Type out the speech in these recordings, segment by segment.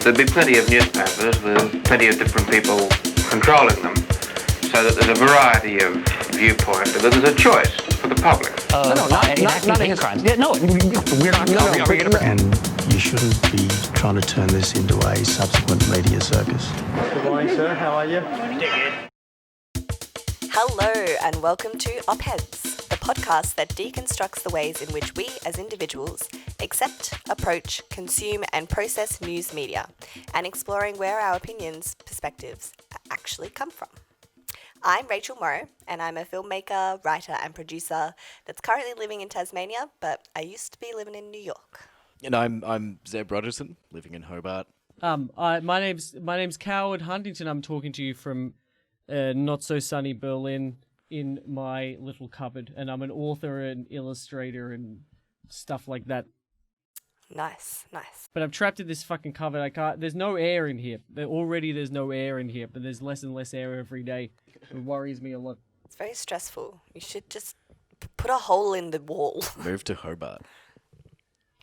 there'd be plenty of newspapers with plenty of different people controlling them, so that there's a variety of viewpoint, and that there's a choice for the public. Not hate crimes. Yeah, no, we're not. And you shouldn't be trying to turn this into a subsequent media circus. Good morning, sir. How are you? Hello, and welcome to Opheads, the podcast that deconstructs the ways in which we as individuals accept, approach, consume, and process news media, and exploring where our opinions, perspectives actually come from. I'm Rachel Morrow, and I'm a filmmaker, writer, and producer that's currently living in Tasmania, but I used to be living in New York. And I'm Zeb Rogerson, living in Hobart. My name's Coward Huntington. I'm talking to you from not so sunny Berlin in my little cupboard, and I'm an author and illustrator and stuff like that. Nice. But I'm trapped in this fucking cupboard. I can't. There's no air in here. There's no air in here, but there's less and less air every day. It worries me a lot. It's very stressful. You should just put a hole in the wall. Moved to Hobart.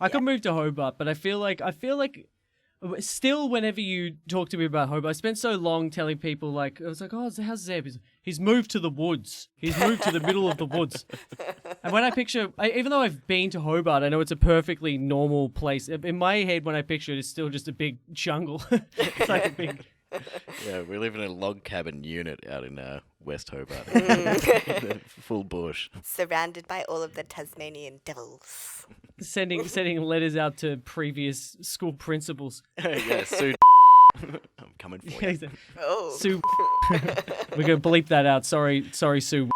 I could move to Hobart, but I feel like still whenever you talk to me about Hobart, I spent so long telling people, like, I was like, oh, how's Zeb? He's moved to the woods. He's moved to the middle of the woods. And when I picture, even though I've been to Hobart, I know it's a perfectly normal place. In my head, when I picture it, it's still just a big jungle. It's like a big... Yeah, we live in a log cabin unit out in West Hobart. Full bush. Surrounded by all of the Tasmanian devils. Sending letters out to previous school principals. Yeah, Sue. I'm coming for you. Oh. Sue. We're going to bleep that out. Sorry, Sue.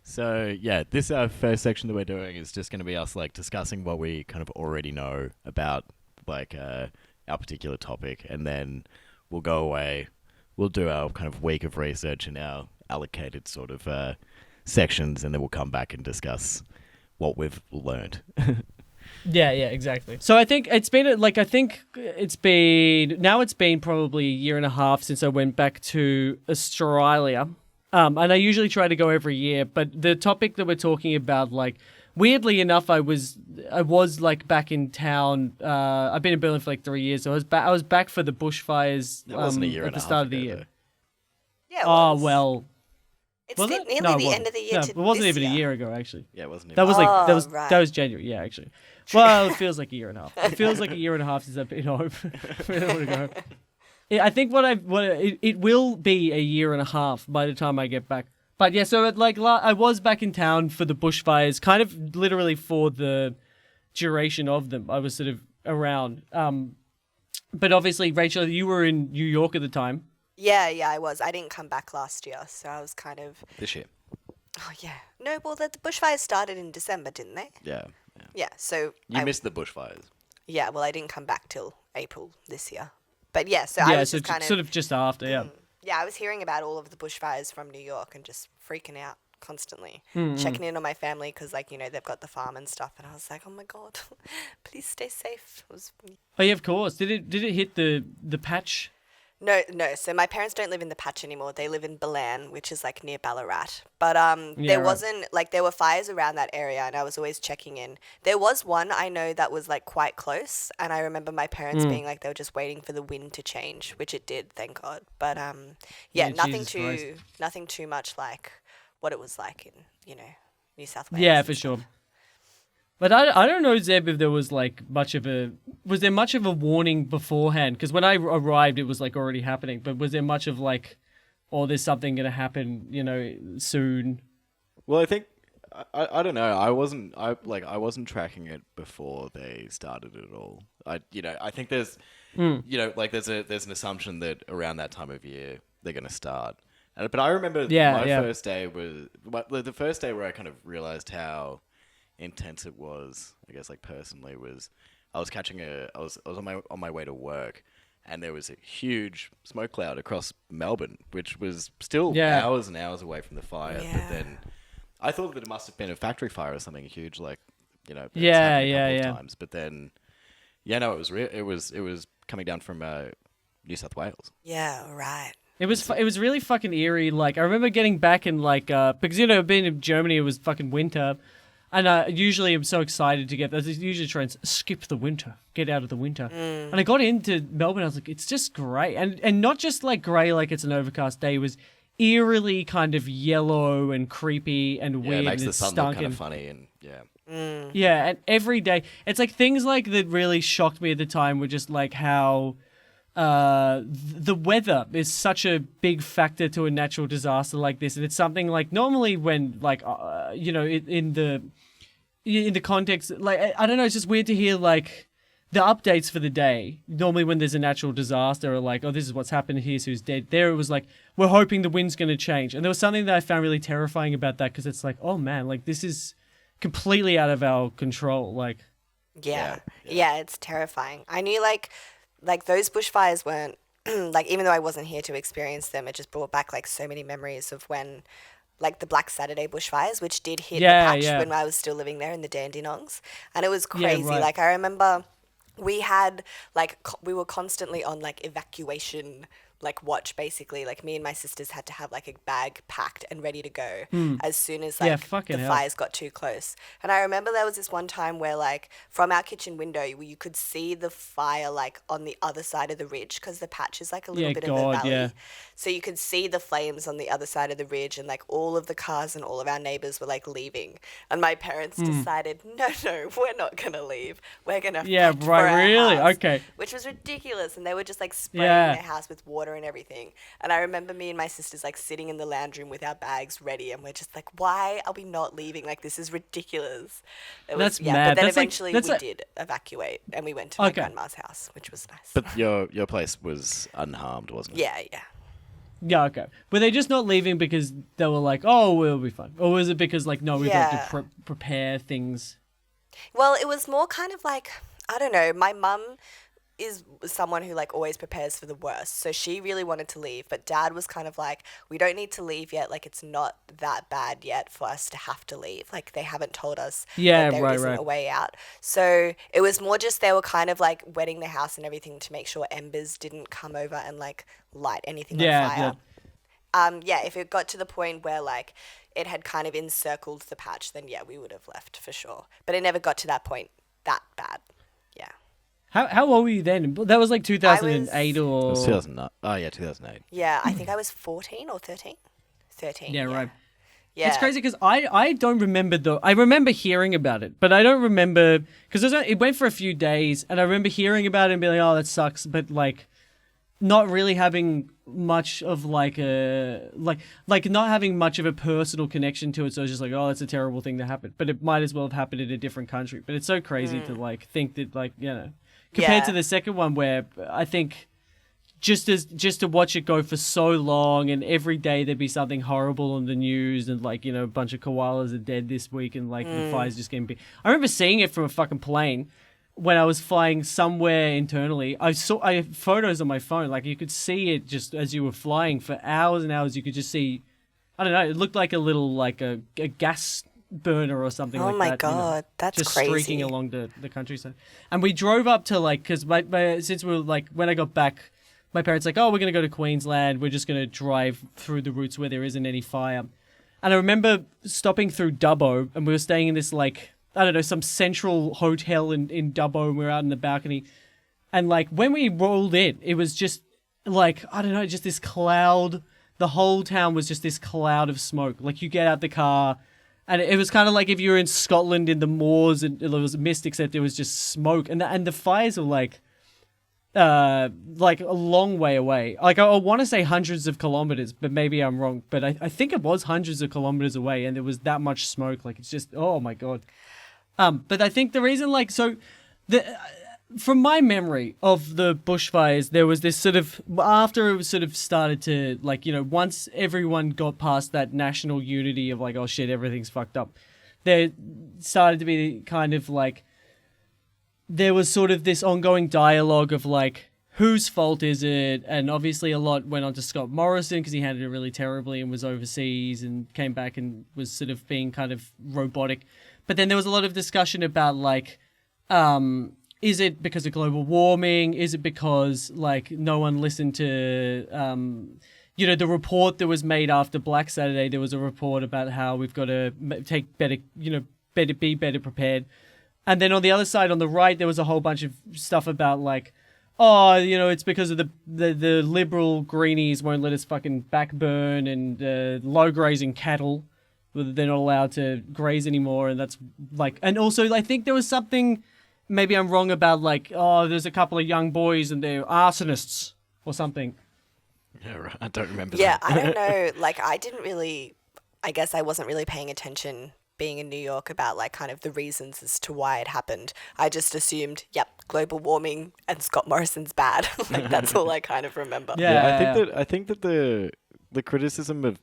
So, yeah, this first section that we're doing is just going to be us, like, discussing what we kind of already know about, like, our particular topic, and then we'll go away. We'll do our kind of week of research in our allocated sort of sections, and then we'll come back and discuss what we've learned. Yeah, exactly. So I think it's been probably a year and a half since I went back to Australia. And I usually try to go every year, but the topic that we're talking about, like, weirdly enough, I was like back in town. I've been in Berlin for like 3 years, so I was back for the bushfires wasn't a year at the and a start half of the ago, year. though. Yeah, it Oh was. well. It's Was nearly it? No, it the wasn't. end of the year. No, to it wasn't this even a year. year ago, actually. Yeah, it wasn't even. That was like right. that was January. Yeah, actually. Well, it feels like a year and a half. It feels like a year and a half since I've been home. I don't want to go home. Yeah, I think it will be a year and a half by the time I get back. But yeah, so I was back in town for the bushfires, kind of literally for the duration of them. I was sort of around. But obviously, Rachel, you were in New York at the time. Yeah, I was. I didn't come back last year, so I was kind of... This year. Oh, yeah. No, well, the bushfires started in December, didn't they? Yeah. Yeah, so... You missed the bushfires. Yeah, well, I didn't come back till April this year. But yeah, so Yeah, I was so just kind of... sort of just after, yeah. Yeah, I was hearing about all of the bushfires from New York and just freaking out constantly. Checking in on my family because, like, you know, they've got the farm and stuff. And I was like, oh, my God, please stay safe. It was... Oh, yeah, of course. Did it hit the patch? No. So my parents don't live in the patch anymore. They live in Balan, which is like near Ballarat. But wasn't like there were fires around that area, and I was always checking in. There was one I know that was like quite close, and I remember my parents being like they were just waiting for the wind to change, which it did, thank God. But nothing too much like what it was like in New South Wales. Yeah, for sure. But I don't know, Zeb, if there was like much of a warning beforehand? Because when I arrived, it was like already happening. But was there much of like, oh, there's something going to happen, soon? Well, I think I don't know. I wasn't tracking it before they started it all. I think there's there's an assumption that around that time of year they're going to start. But I remember first day was the first day where I kind of realized how intense it was, I guess, like personally, was I was on my way to work, and there was a huge smoke cloud across Melbourne, which was still hours and hours away from the fire. Yeah. But then I thought that it must have been a factory fire or something huge, like times. But then it was coming down from New South Wales. Yeah, right. It was really fucking eerie. Like, I remember getting back and like because being in Germany, it was fucking winter. And usually I'm so excited to get those. Usually try and skip the winter, get out of the winter. And I got into Melbourne. I was like, it's just grey, and not just like grey, like it's an overcast day. It was eerily kind of yellow and creepy and weird. It makes and the sun look kind of funny and yeah. Yeah, and every day it's like things like that really shocked me at the time were just like how the weather is such a big factor to a natural disaster like this, and it's something like normally when like in the context, like I don't know, it's just weird to hear like the updates for the day. Normally when there's a natural disaster or like, oh, this is what's happened, here's who's dead. There it was like, we're hoping the wind's going to change, and there was something that I found really terrifying about that, because it's like, oh man, like this is completely out of our control. Like yeah, it's terrifying. I knew like those bushfires weren't like, even though I wasn't here to experience them, it just brought back like so many memories of when like the Black Saturday bushfires, which did hit the patch when I was still living there in the Dandenongs, and it was crazy. Like I remember we had like we were constantly on like evacuation like watch, basically. Like me and my sisters had to have like a bag packed and ready to go as soon as like the fires got too close. And I remember there was this one time where like from our kitchen window you could see the fire like on the other side of the ridge, because the patch is like a little bit of a valley. So you could see the flames on the other side of the ridge, and like all of the cars and all of our neighbors were like leaving. And my parents decided, no, we're not going to leave. We're going to fight for our house, okay. Which was ridiculous. And they were just like spraying their house with water and everything. And I remember me and my sisters like sitting in the lounge room with our bags ready, and we're just like, why are we not leaving? Like, this is ridiculous. That's mad. But then eventually we did evacuate, and we went to my grandma's house, which was nice. But your place was unharmed, wasn't it? Yeah. Yeah, okay. Were they just not leaving because they were like, oh, we'll be fine? Or was it because, like, no, we've got to prepare things? Well, it was more kind of like, I don't know, my mum is someone who like always prepares for the worst, so she really wanted to leave, but Dad was kind of like, we don't need to leave yet, like it's not that bad yet for us to have to leave, like they haven't told us that there isn't a way out. So it was more just they were kind of like wetting the house and everything to make sure embers didn't come over and like light anything on fire. If it got to the point where like it had kind of encircled the patch, then we would have left for sure, but it never got to that point that bad. How old were you then? That was like 2008 or... It was 2009. Oh, yeah, 2008. Yeah, I think I was 14 or 13. 13. Yeah, right. Yeah. It's crazy because I don't remember I remember hearing about it, but I don't remember... Because it went for a few days, and I remember hearing about it and being like, oh, that sucks, but like not really having much of like a... Like not having much of a personal connection to it, so it's just like, oh, that's a terrible thing to happen. But it might as well have happened in a different country. But it's so crazy to like think that like, you know... Compared to the second one, where I think just to watch it go for so long, and every day there'd be something horrible on the news, and like, you know, a bunch of koalas are dead this week, and like the fire's just getting big. I remember seeing it from a fucking plane when I was flying somewhere internally. I had photos on my phone, like you could see it just as you were flying for hours and hours. You could just see, I don't know, it looked like a little like a gas burner or something like that. Oh my God, you know, that's just crazy. Just streaking along the countryside. And we drove up to like, because since we were like, when I got back, my parents like, oh, we're going to go to Queensland. We're just going to drive through the routes where there isn't any fire. And I remember stopping through Dubbo, and we were staying in this like, I don't know, some central hotel in Dubbo, and we were out in the balcony. And like when we rolled in, it was just like, I don't know, just this cloud. The whole town was just this cloud of smoke. Like you get out the car, and it was kind of like if you were in Scotland in the moors and it was mist, except it was just smoke. And the fires were like a long way away. Like I want to say hundreds of kilometers, but maybe I'm wrong. But I think it was hundreds of kilometers away, and there was that much smoke. Like it's just, oh my God. But I think the reason, like, so from my memory of the bushfires, there was this sort of, after it was sort of started to, like, you know, once everyone got past that national unity of like, oh shit, everything's fucked up, there started to be kind of like, there was sort of this ongoing dialogue of like, whose fault is it? And obviously a lot went on to Scott Morrison because he handled it really terribly and was overseas and came back and was sort of being kind of robotic. But then there was a lot of discussion about like, is it because of global warming? Is it because like no one listened to, you know, the report that was made after Black Saturday? There was a report about how we've got to take better be better prepared. And then on the other side, on the right, there was a whole bunch of stuff about like, oh, it's because of the liberal greenies won't let us fucking backburn and low grazing cattle. They're not allowed to graze anymore. And that's like, and also I think there was something, maybe I'm wrong about like, oh, there's a couple of young boys and they're arsonists or something. Yeah, right. I don't remember Yeah, that. I don't know. Like, I guess I wasn't really paying attention being in New York about like kind of the reasons as to why it happened. I just assumed, yep, global warming and Scott Morrison's bad. Like, that's all I kind of remember. Yeah. I think that the criticism of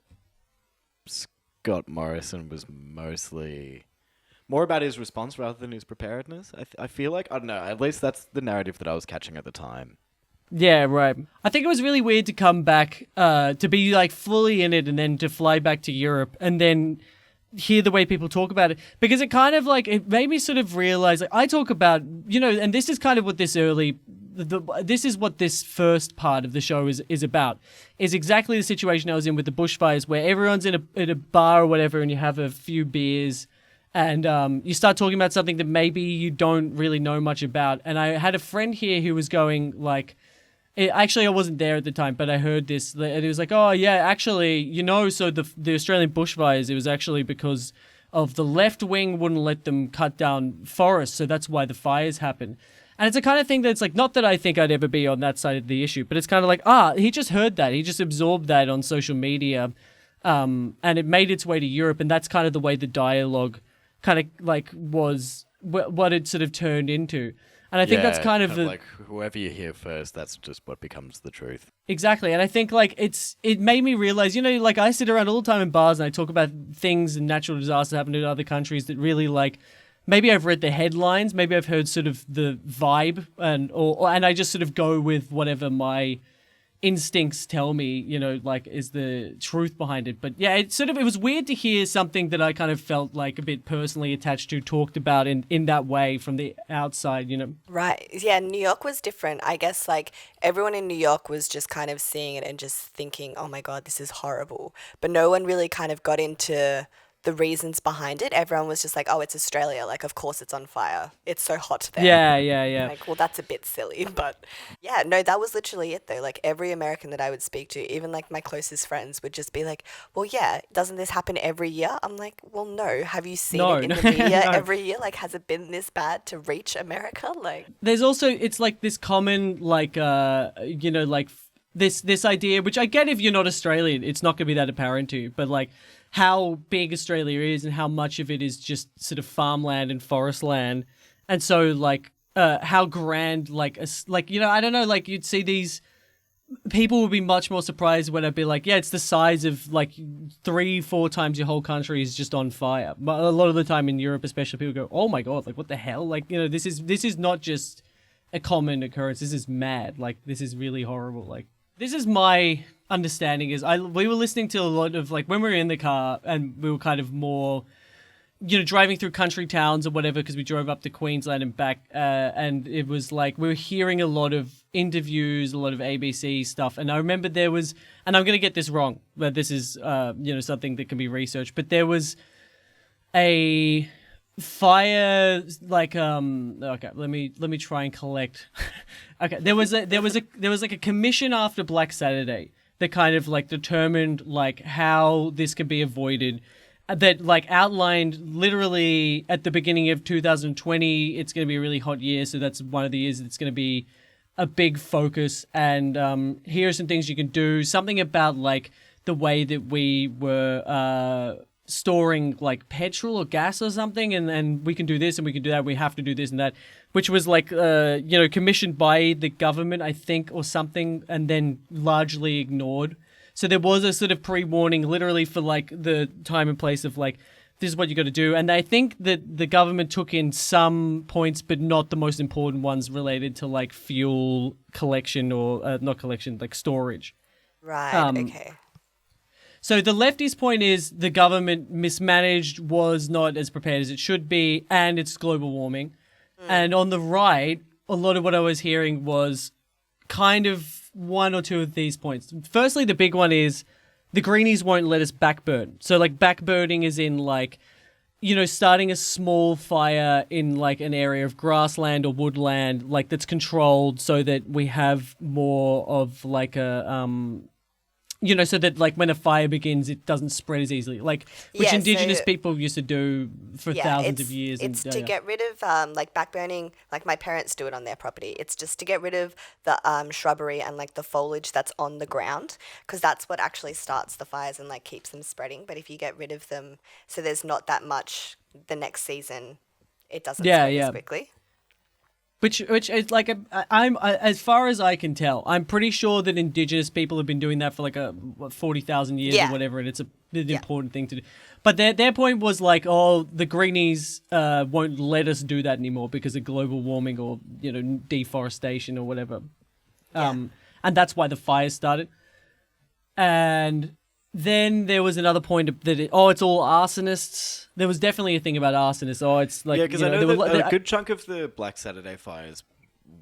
Scott Morrison was mostly more about his response rather than his preparedness. I feel like, I don't know, at least that's the narrative that I was catching at the time. Yeah, right. I think it was really weird to come back, to be like fully in it and then to fly back to Europe and then hear the way people talk about it, because it kind of like, it made me sort of realize, like, I talk about, and this is kind of what this is what this first part of the show is about, is exactly the situation I was in with the bushfires, where everyone's in a bar or whatever and you have a few beers and you start talking about something that maybe you don't really know much about. And I had a friend here who was going like, actually, I wasn't there at the time, but I heard this, and it was like, oh, yeah, actually, so the Australian bushfires, it was actually because of the left wing wouldn't let them cut down forests, so that's why the fires happen. And it's the kind of thing that's like, not that I think I'd ever be on that side of the issue, but it's kind of like, he just heard that. He just absorbed that on social media, and it made its way to Europe, and that's kind of the way the dialogue kind of like was what it sort of turned into. And I think that's kind of like whoever you hear first, that's just what becomes the truth. Exactly. And I think like it made me realize, like I sit around all the time in bars and I talk about things and natural disasters happening in other countries that really like, maybe I've read the headlines, maybe I've heard sort of the vibe and I just sort of go with whatever my instincts tell me, like is the truth behind it. But yeah, it was weird to hear something that I kind of felt like a bit personally attached to talked about in that way from the outside, Right. Yeah, New York was different. I guess like everyone in New York was just kind of seeing it and just thinking, oh my God, this is horrible. But no one really kind of got into the reasons behind it. Everyone was just like, oh, it's Australia. Like, of course it's on fire. It's so hot there. Yeah. Like, well, that's a bit silly. But yeah, no, that was literally it though. Like every American that I would speak to, even like my closest friends would just be like, well, yeah, doesn't this happen every year? I'm like, well, no. Have you seen it in the media every year? Like, has it been this bad to reach America? Like, there's also, it's like this common, like, like this idea, which I get if you're not Australian, it's not going to be that apparent to you, but like, how big Australia is and how much of it is just sort of farmland and forest land. And so like how grand I don't know, like you'd see these people would be much more surprised when I'd be like, yeah, it's the size of like 3-4 times your whole country is just on fire. But a lot of the time in Europe especially, people go, oh my God, like what the hell? Like, this is not just a common occurrence. This is mad. Like this is really horrible. Like this is my understanding is we were listening to a lot of like when we were in the car and we were kind of more, driving through country towns or whatever, because we drove up to Queensland and back, and it was like we were hearing a lot of interviews, a lot of ABC stuff. And I remember there was, and I'm going to get this wrong, but this is, something that can be researched, but there was a fire like okay, let me try and collect. Okay, there was like a commission after Black Saturday that kind of like determined like how this could be avoided, that like outlined literally at the beginning of 2020 it's going to be a really hot year, so that's one of the years it's going to be a big focus, and here are some things you can do, something about like the way that we were storing like petrol or gas or something, and we can do this and we can do that, we have to do this and that, which was like commissioned by the government, I think, or something, and then largely ignored. So there was a sort of pre-warning literally for like the time and place of like, this is what you got to do. And I think that the government took in some points, but not the most important ones related to like fuel collection or not collection, like storage. right, okay. So the leftist point is the government mismanaged, was not as prepared as it should be, and it's global warming. And on the right, a lot of what I was hearing was kind of one or two of these points. Firstly, the big one is the greenies won't let us backburn. So like backburning is in like starting a small fire in like an area of grassland or woodland, like that's controlled so that we have more of like a, so that like when a fire begins, it doesn't spread as easily, like which indigenous people used to do for thousands of years. It's to get rid of like backburning, like my parents do it on their property. It's just to get rid of the shrubbery and like the foliage that's on the ground, because that's what actually starts the fires and like keeps them spreading. But if you get rid of them, so there's not that much the next season, it doesn't spread as quickly. Which is like I'm as far as I can tell, I'm pretty sure that indigenous people have been doing that for like 40,000 years or whatever, and it's an important thing to do. But their point was like, oh, the greenies won't let us do that anymore because of global warming or deforestation or whatever, and that's why the fires started. And then there was another point that it's all arsonists. There was definitely a thing about arsonists. Oh, it's like because I know that a good chunk of the Black Saturday fires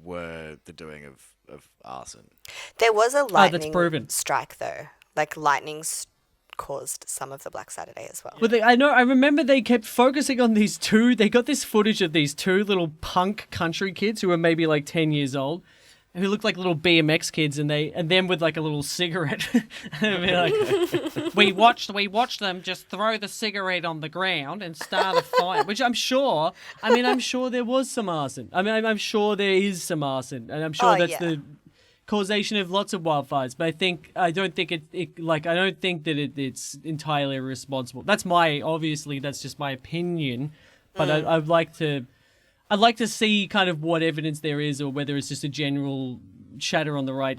were the doing of arson. There was a lightning strike though. Like lightning's caused some of the Black Saturday as well. Well, I remember they kept focusing on these two. They got this footage of these two little punk country kids who were maybe like 10 years old, who looked like little BMX kids, and them with like a little cigarette. Like, we watched them just throw the cigarette on the ground and start a fire, which I'm sure there was some arson. I'm sure there is some arson, and I'm sure that's the causation of lots of wildfires. But I don't think that it's entirely responsible. That's just my opinion, but I'd like to see kind of what evidence there is, or whether it's just a general chatter on the right.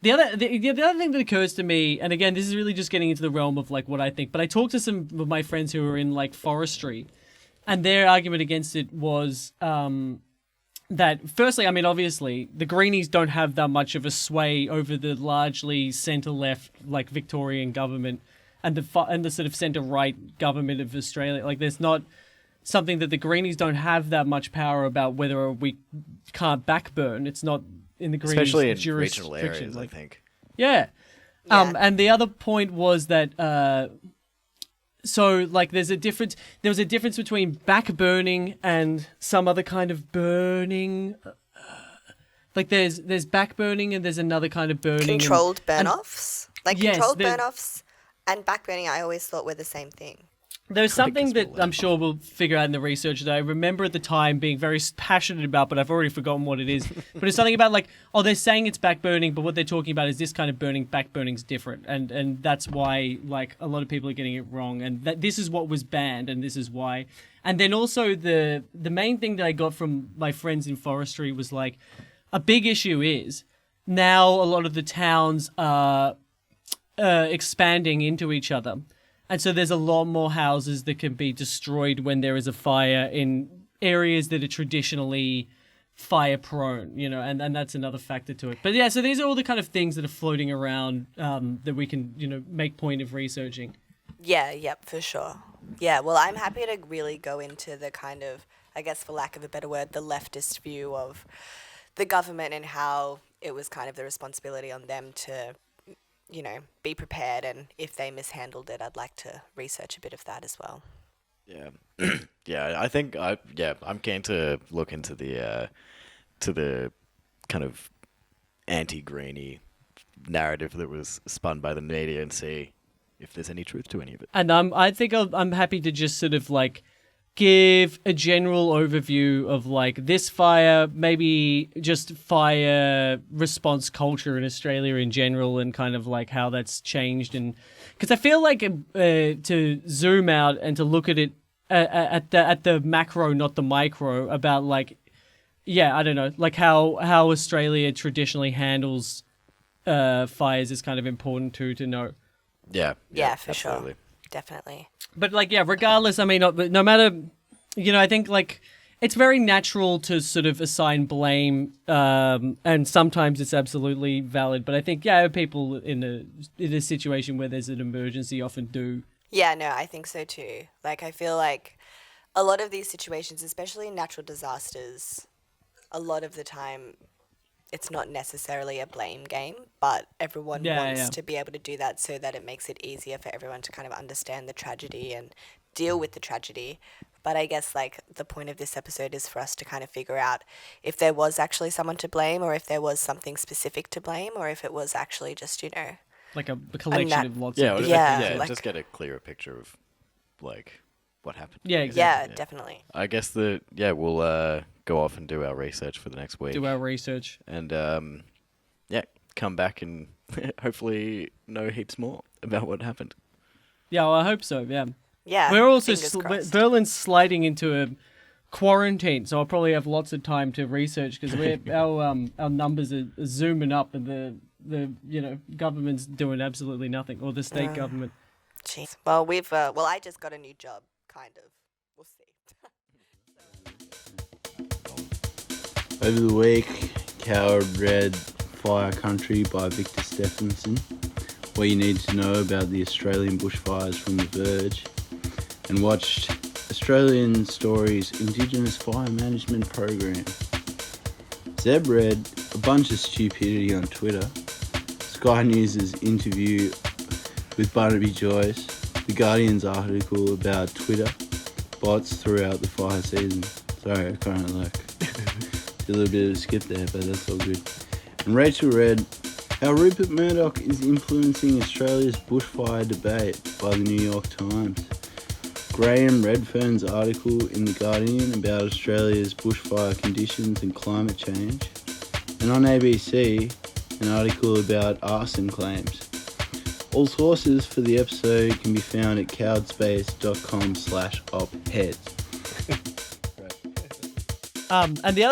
The other thing that occurs to me, and again, this is really just getting into the realm of like what I think, but I talked to some of my friends who are in like forestry, and their argument against it was that firstly, obviously, the greenies don't have that much of a sway over the largely centre-left, like Victorian government, and the sort of centre-right government of Australia. Like, there's not something that the greenies don't have that much power about whether we can't backburn. It's not in the greenies' especially in jurisdiction. regional areas, I think. Yeah. And the other point was that so like there was a difference between backburning and some other kind of burning. Like there's backburning and there's another kind of burning. Controlled burn-offs? Controlled burn-offs and backburning I always thought were the same thing. There's something that I'm sure we'll figure out in the research that I remember at the time being very passionate about, but I've already forgotten what it is. But it's something about like, they're saying it's backburning, but what they're talking about is this kind of burning. Backburning's different, and that's why like a lot of people are getting it wrong. And this is what was banned, and this is why. And then also the main thing that I got from my friends in forestry was like, a big issue is now a lot of the towns are expanding into each other. And so there's a lot more houses that can be destroyed when there is a fire in areas that are traditionally fire prone, and that's another factor to it. But yeah, so these are all the kind of things that are floating around that we can, make point of researching. Yeah, yep, for sure. Yeah, well, I'm happy to really go into the kind of, I guess for lack of a better word, the leftist view of the government and how it was kind of the responsibility on them to be prepared, and if they mishandled it, I'd like to research a bit of that as well. Yeah, yeah. I think I'm keen to look into the kind of anti-greenie narrative that was spun by the media and see if there's any truth to any of it. And I think I'm happy to just sort of like give a general overview of like this fire, maybe just fire response culture in Australia in general, and kind of like how that's changed. And because I feel like to zoom out and to look at it at the macro, not the micro, about like, I don't know, like how Australia traditionally handles fires is kind of important to know. Yeah, for absolutely. Sure. Definitely. But like, regardless, no matter, I think like it's very natural to sort of assign blame, and sometimes it's absolutely valid. But I think, people in a situation where there's an emergency often do. Yeah, no, I think so too. Like, I feel like a lot of these situations, especially natural disasters, a lot of the time it's not necessarily a blame game, but everyone wants to be able to do that so that it makes it easier for everyone to kind of understand the tragedy and deal with the tragedy. But I guess like the point of this episode is for us to kind of figure out if there was actually someone to blame, or if there was something specific to blame, or if it was actually just, you know, like a collection of lots of like, just get a clearer picture of like what happened. Yeah, exactly. Yeah, definitely. I guess we'll go off and do our research for the next week. Do our research. And come back and hopefully know heaps more about what happened. Yeah, well, I hope so. Yeah. Yeah. We're also Berlin's sliding into a quarantine, so I'll probably have lots of time to research because our numbers are zooming up, and the government's doing absolutely nothing, or the state government. Jeez. Well, I just got a new job, kind of. We'll see. Over the week, Coward read Fire Country by Victor Stephenson, what you need to know about the Australian bushfires from The Verge, and watched Australian Stories Indigenous Fire Management Program. Zeb read a bunch of stupidity on Twitter, Sky News' interview with Barnaby Joyce, The Guardian's article about Twitter bots throughout the fire season. Sorry, I kind of did a little bit of a skip there, but that's all good. And Rachel read how Rupert Murdoch is influencing Australia's bushfire debate by the New York Times. Graham Redfern's article in The Guardian about Australia's bushfire conditions and climate change. And on ABC, an article about arson claims. All sources for the episode can be found at cowardspace.com/opheads. And the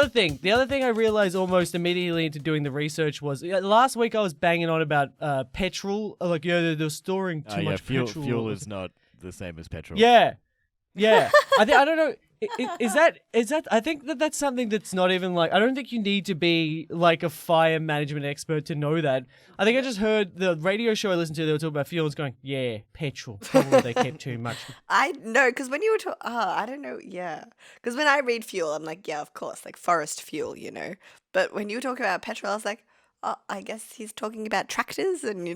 other thing I realized almost immediately into doing the research was last week I was banging on about petrol, like they're storing too much fuel. petrol. Fuel is not the same as petrol. Yeah. I don't know. Is that? I think that's something that's not even like. I don't think you need to be like a fire management expert to know that. I think I just heard the radio show I listened to. They were talking about fuel. It's going, yeah, petrol. Probably they kept too much. I know, because when you were talking, I don't know, yeah. Because when I read fuel, I'm like, yeah, of course, like forest fuel, you know. But when you were talking about petrol, I was like, oh, I guess he's talking about tractors and,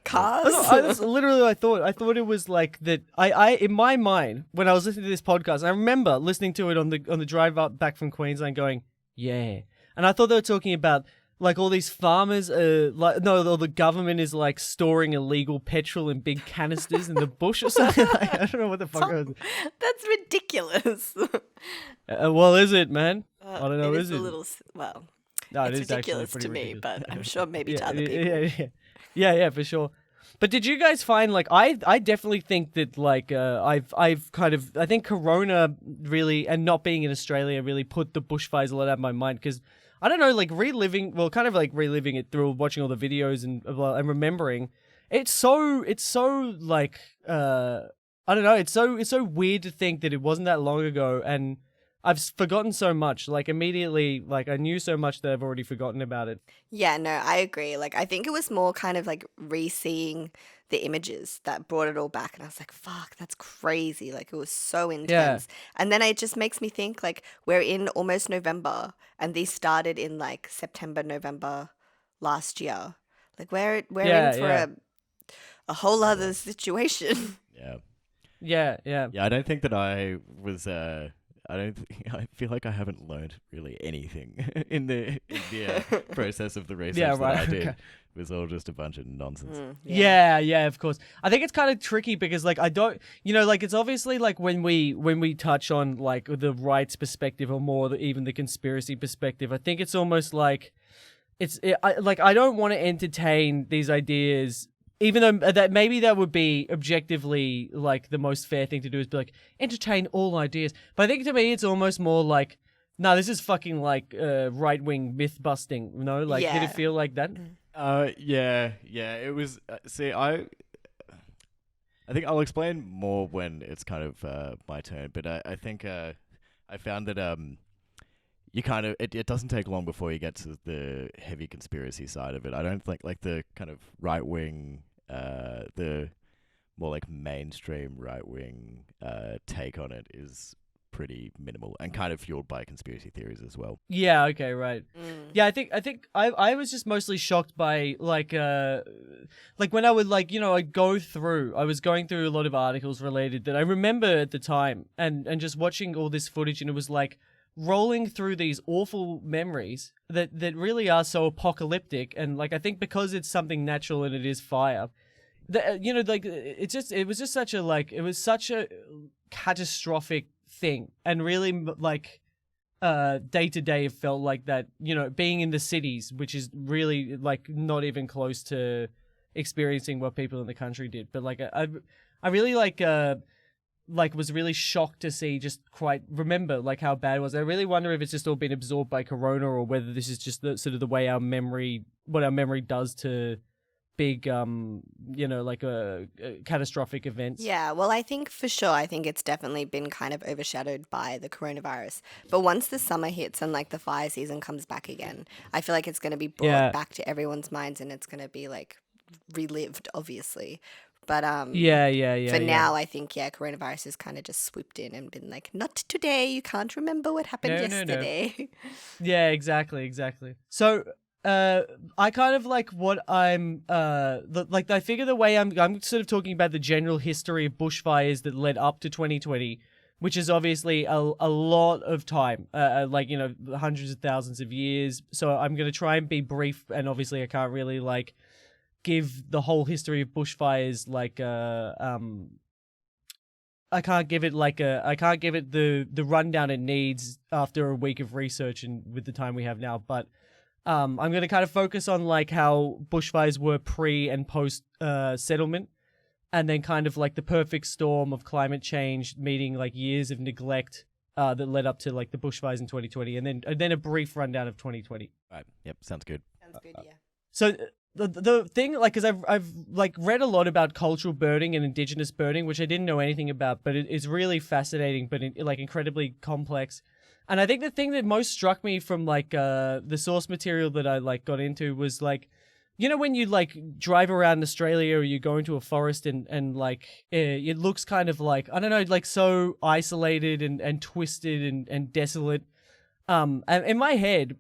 cars. That's literally what I thought. I thought it was like that. I in my mind, when I was listening to this podcast, I remember listening to it on the drive up back from Queensland going, yeah. And I thought they were talking about like all these farmers, the government is like storing illegal petrol in big canisters in the bush or something. Like, I don't know what the fuck. That's ridiculous. Well, is it, man? I don't know. Is it? No, it's ridiculous to me, but I'm sure maybe to other people. Yeah, for sure. But did you guys find like I definitely think that like I've kind of I think Corona really and not being in Australia really put the bushfires a lot out of my mind because I don't know like reliving it through watching all the videos and remembering it's so like I don't know it's so weird to think that it wasn't that long ago and I've forgotten so much, like immediately, like I knew so much that I've already forgotten about it. Yeah, no, I agree. Like, I think it was more kind of like re-seeing the images that brought it all back. And I was like, fuck, that's crazy. Like, it was so intense. Yeah. And then it just makes me think like we're in almost November and these started in like September, November last year. Like we're in for a whole other situation. Yeah. I don't think that I was... I feel like I haven't learned really anything in the process of the research that I did. It was all just a bunch of nonsense. Yeah, of course. I think it's kind of tricky because like I don't, like it's obviously like when we touch on like the rights perspective or more even the conspiracy perspective, I think it's almost like I don't want to entertain these ideas. Even though that would be objectively like the most fair thing to do is be like entertain all ideas, but I think to me it's almost more like no, this is fucking like right wing myth busting. Did it feel like that? Yeah. It was. I think I'll explain more when it's kind of my turn. But I think I found that you kind of it doesn't take long before you get to the heavy conspiracy side of it. I don't think like the kind of right wing. The more like mainstream right wing take on it is pretty minimal and kind of fueled by conspiracy theories as well. Yeah, okay, right. Yeah, I think I was just mostly shocked by like when I would like, you know, I was going through a lot of articles related that I remember at the time and just watching all this footage, and it was like rolling through these awful memories that really are so apocalyptic. And like, I think because it's something natural and it is fire, you know, like it was just such a catastrophic thing. And really like day to day it felt like that, you know, being in the cities, which is really like not even close to experiencing what people in the country did. But like I really like was really shocked to see remember like how bad it was. I really wonder if it's just all been absorbed by Corona, or whether this is just sort of the way what our memory does to big, you know, like catastrophic events. Yeah, well, I think it's definitely been kind of overshadowed by the coronavirus. But once the summer hits and like the fire season comes back again, I feel like it's going to be brought back to everyone's minds, and it's going to be like relived, obviously. But for now, I think coronavirus has kind of just swooped in and been like, not today. You can't remember what happened yesterday. No. Yeah, exactly. So I kind of like what I'm I figure the way I'm sort of talking about the general history of bushfires that led up to 2020, which is obviously a lot of time, like, you know, hundreds of thousands of years. So I'm going to try and be brief, and obviously I can't really like give the whole history of bushfires like I can't give it the rundown it needs after a week of research and with the time we have now. But I'm going to kind of focus on like how bushfires were pre and post settlement, and then kind of like the perfect storm of climate change meeting like years of neglect that led up to like the bushfires in 2020, and then a brief rundown of 2020. Right. Yep. Sounds good. Yeah. So the thing, like, because I've like read a lot about cultural burning and indigenous burning, which I didn't know anything about, but it's really fascinating, but like incredibly complex. And I think the thing that most struck me from like the source material that I like got into was like, you know, when you like drive around Australia or you go into a forest and like it looks kind of like, I don't know, like so isolated and twisted and desolate. And in my head,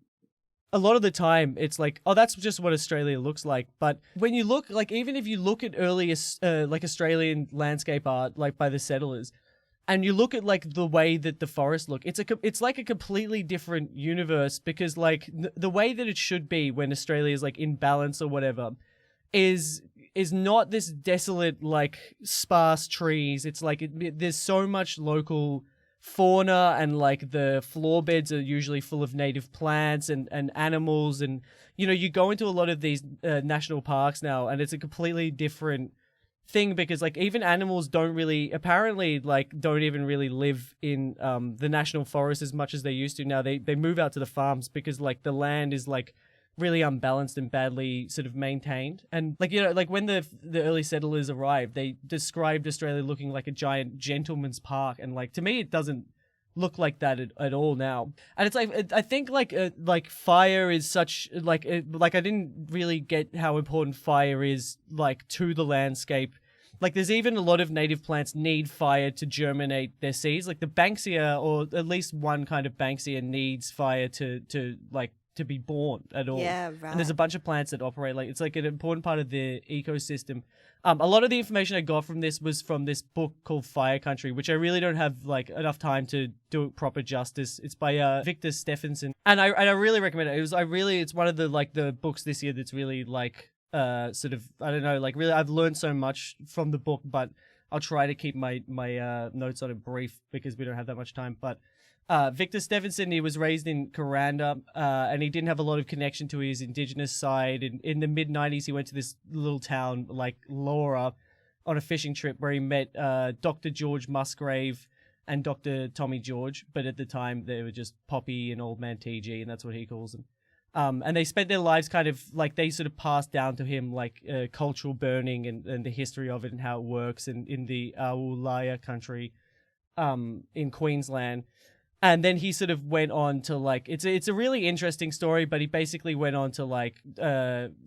a lot of the time it's like, oh, that's just what Australia looks like. But when you look, like, even if you look at earliest like Australian landscape art, like by the settlers, and you look at like the way that the forests look, it's like a completely different universe, because like the way that it should be when Australia is like in balance or whatever is not this desolate, like sparse trees. It's like there's so much local fauna, and like the floor beds are usually full of native plants and animals. And, you know, you go into a lot of these national parks now, and it's a completely different thing, because like even animals don't even really live in the national forest as much as they used to now. They move out to the farms because like the land is like really unbalanced and badly sort of maintained. And like, you know, like when the early settlers arrived, they described Australia looking like a giant gentleman's park, and like to me it doesn't look like that at all now. And it's like, I think like fire is such like I didn't really get how important fire is like to the landscape. Like there's even a lot of native plants need fire to germinate their seeds. Like the Banksia, or at least one kind of Banksia, needs fire to be born at all. Yeah, right. And there's a bunch of plants that operate like, it's like an important part of the ecosystem. A lot of the information I got from this was from this book called Fire Country, which I really don't have like enough time to do it proper justice. It's by Victor Stephenson, and I really recommend it. It's one of the like the books this year that's really like sort of, I don't know, like really I've learned so much from the book, but I'll try to keep my notes on it brief because we don't have that much time. But Victor Stephenson, he was raised in Kuranda, and he didn't have a lot of connection to his indigenous side. And in the mid-90s, he went to this little town like Laura on a fishing trip where he met Dr. George Musgrave and Dr. Tommy George. But at the time, they were just Poppy and Old Man TG, and that's what he calls them. And they spent their lives kind of like, they sort of passed down to him like cultural burning and the history of it and how it works in the Awulaya country in Queensland. And then he sort of went on to like, it's a really interesting story, but he basically went on to like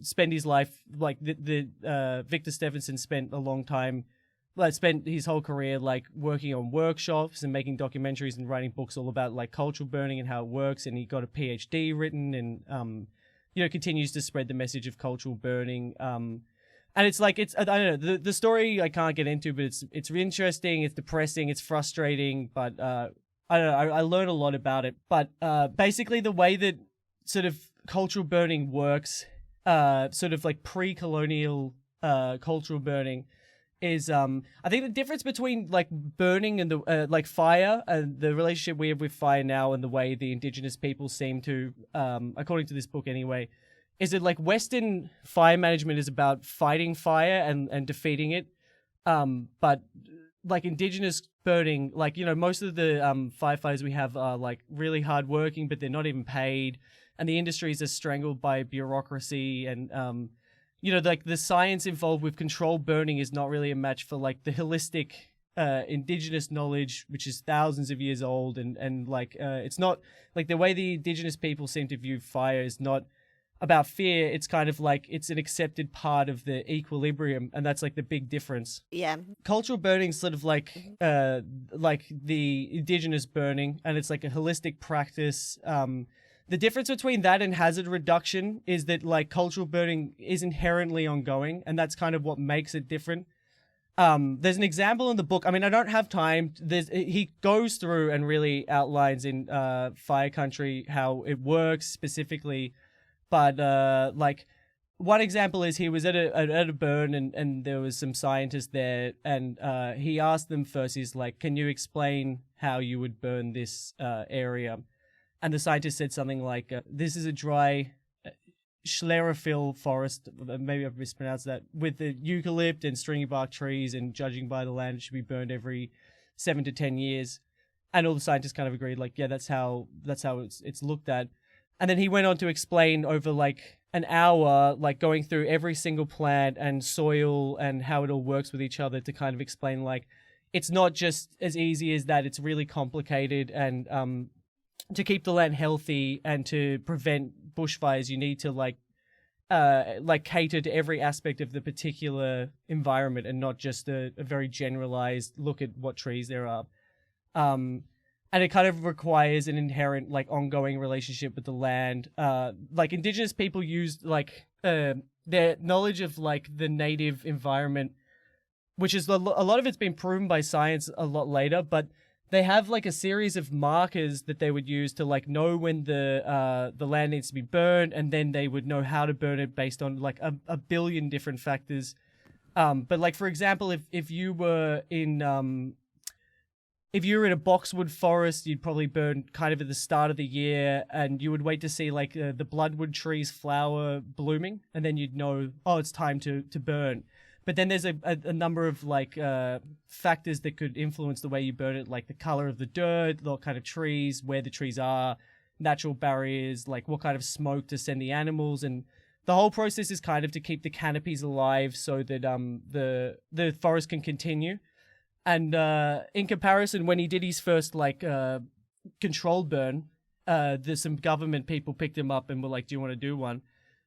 spend his life, like the Victor Stephenson spent a long time spent his whole career like working on workshops and making documentaries and writing books all about like cultural burning and how it works. And he got a PhD written and continues to spread the message of cultural burning. And it's like, I don't know, the story I can't get into, but it's interesting, it's depressing, it's frustrating, but I don't know, I learned a lot about it. But basically the way that sort of cultural burning works, sort of like pre-colonial cultural burning, is I think the difference between like burning and the like fire and the relationship we have with fire now and the way the indigenous people seem to, according to this book anyway, is that like Western fire management is about fighting fire and defeating it, but like indigenous burning, like, you know, most of the firefighters we have are like really hardworking, but they're not even paid, and the industries are strangled by bureaucracy, and like the science involved with controlled burning is not really a match for like the holistic indigenous knowledge, which is thousands of years old, and like it's not like the way the indigenous people seem to view fire is not about fear. It's kind of like it's an accepted part of the equilibrium, and that's like the big difference. Yeah. Cultural burning is sort of like the indigenous burning, and it's like a holistic practice. The difference between that and hazard reduction is that like cultural burning is inherently ongoing, and that's kind of what makes it different. There's an example in the book. I mean, I don't have time. He goes through and really outlines in Fire Country how it works specifically. But like one example is he was at a burn and there was some scientists there, and he asked them first, he's like, can you explain how you would burn this area? And the scientist said something like, this is a dry sclerophyll forest, maybe I've mispronounced that, with the eucalypt and stringy bark trees, and judging by the land, it should be burned every 7 to 10 years. And all the scientists kind of agreed, like, yeah, that's how it's looked at. And then he went on to explain over like an hour, like going through every single plant and soil and how it all works with each other, to kind of explain like it's not just as easy as that. It's really complicated, and to keep the land healthy and to prevent bushfires, you need to like cater to every aspect of the particular environment and not just a very generalized look at what trees there are. And it kind of requires an inherent, like, ongoing relationship with the land. Like, indigenous people used, like, their knowledge of, like, the native environment, which is a lot of it's been proven by science a lot later, but they have, like, a series of markers that they would use to, like, know when the land needs to be burned, and then they would know how to burn it based on, like, a billion different factors. But, like, for example, if you were in... If you were in a boxwood forest, you'd probably burn kind of at the start of the year, and you would wait to see like the bloodwood trees flower blooming, and then you'd know, oh, it's time to burn. But then there's a number of like factors that could influence the way you burn it, like the color of the dirt, what kind of trees, where the trees are, natural barriers, like what kind of smoke to send the animals, and the whole process is kind of to keep the canopies alive so that the forest can continue. And in comparison, when he did his first like controlled burn, there's some government people picked him up and were like, "Do you want to do one?"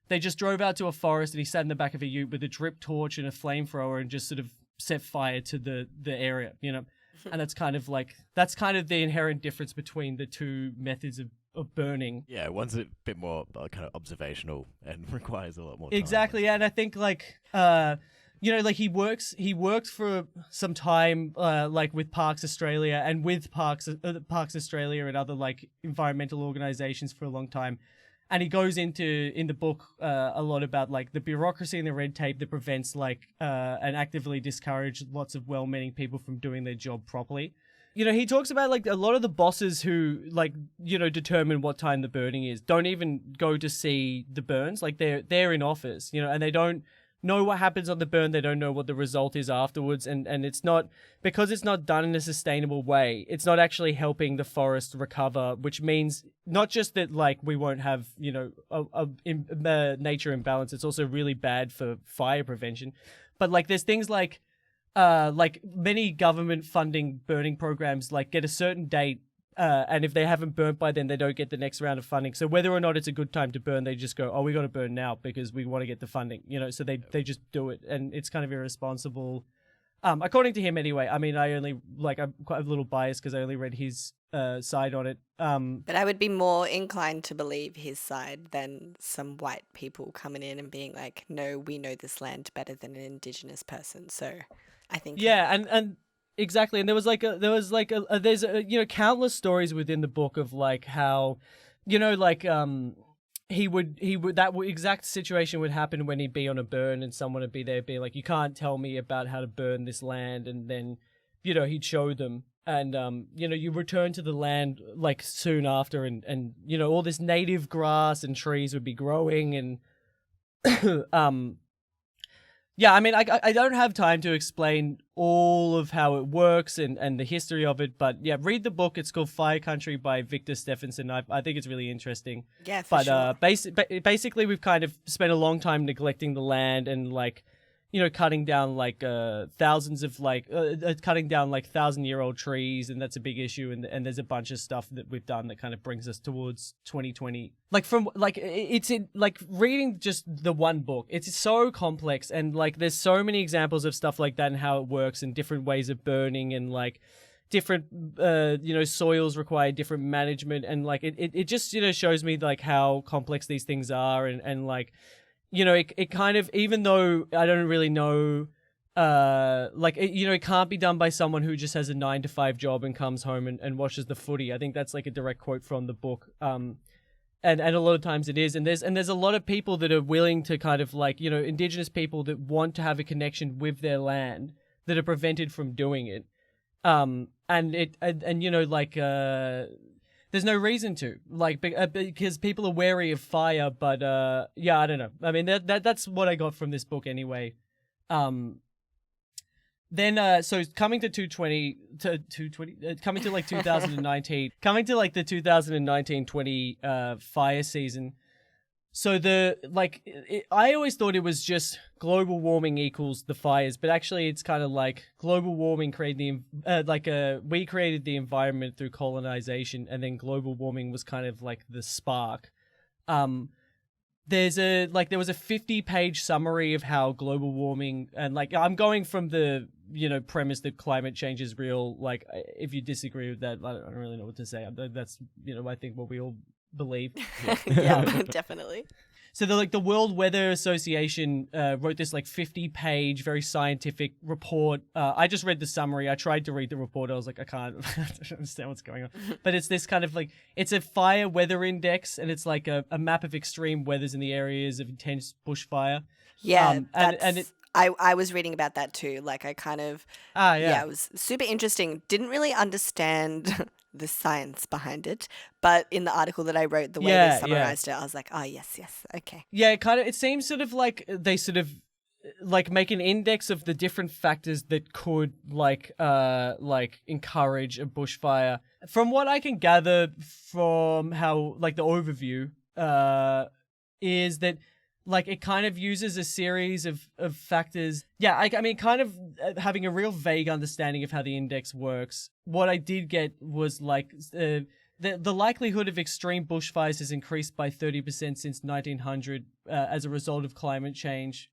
They just drove out to a forest, and he sat in the back of a ute with a drip torch and a flamethrower and just sort of set fire to the area, you know. And that's kind of the inherent difference between the two methods of burning. Yeah, one's a bit more kind of observational and requires a lot more time. Exactly, yeah, and I think like like he worked for some time like with Parks Australia and with Parks Australia and other like environmental organizations for a long time. And he goes in the book a lot about like the bureaucracy and the red tape that prevents like and actively discourage lots of well-meaning people from doing their job properly. You know, he talks about like a lot of the bosses who like, you know, determine what time the burning is don't even go to see the burns. Like they're in office, you know, and they don't know what happens on the burn. They don't know what the result is afterwards, and it's not, because it's not done in a sustainable way, it's not actually helping the forest recover, which means not just that like we won't have, you know, a nature imbalance, it's also really bad for fire prevention. But like there's things like many government funding burning programs like get a certain date, and if they haven't burnt by then, they don't get the next round of funding. So whether or not it's a good time to burn, they just go, oh, we got to burn now because we want to get the funding, you know, so they just do it. And it's kind of irresponsible. According to him, anyway. I mean, I'm quite a little biased because I only read his side on it. But I would be more inclined to believe his side than some white people coming in and being like, no, we know this land better than an Indigenous person. So I think... Yeah, and exactly. And there's countless stories within the book of like how, he would that exact situation would happen when he'd be on a burn and someone would be there being like, you can't tell me about how to burn this land, and then he'd show them, and you return to the land like soon after, and all this native grass and trees would be growing, and yeah, I mean, I don't have time to explain all of how it works and the history of it, but yeah, read the book. It's called Fire Country by Victor Stephenson. I think it's really interesting. Yeah, for sure. Basically, we've kind of spent a long time neglecting the land and like, cutting down like thousands of like cutting down like 1,000-year-old trees, and that's a big issue. And there's a bunch of stuff that we've done that kind of brings us towards 2020. Like from like it's in like reading just the one book, it's so complex, and like there's so many examples of stuff like that and how it works and different ways of burning, and like different soils require different management, and like it just shows me like how complex these things are, and like. It kind of, even though I don't really know, it can't be done by someone who just has a 9-to-5 job and comes home and watches the footy. I think that's like a direct quote from the book. And a lot of times it is. And there's a lot of people that are willing to kind of like, Indigenous people that want to have a connection with their land that are prevented from doing it. There's no reason to, like, because people are wary of fire, but yeah, I don't know. I mean, that's what I got from this book anyway. So coming to 2019, coming to like 2019-20 fire season. So I always thought it was just global warming equals the fires, but actually it's kind of like global warming created we created the environment through colonization, and then global warming was kind of like the spark. There was a 50-page summary of how global warming, and like I'm going from the premise that climate change is real. Like if you disagree with that, I don't really know what to say. That's I think what we all believe. Yeah, definitely. So the World Weather Association wrote this like 50-page, very scientific report. I just read the summary. I tried to read the report. I was like, I can't understand what's going on. But it's this kind of like, it's a fire weather index, and it's like a map of extreme weathers in the areas of intense bushfire. Yeah, I was reading about that too. Like I kind of, it was super interesting. Didn't really understand the science behind it, but in the article that I wrote, the way they summarized it, I was like, oh yes, okay. Yeah, it seems sort of like they sort of like make an index of the different factors that could like encourage a bushfire. From what I can gather from how like the overview is that like it kind of uses a series of factors. Yeah, I mean, kind of having a real vague understanding of how the index works. What I did get was like the likelihood of extreme bushfires has increased by 30% since 1900 as a result of climate change.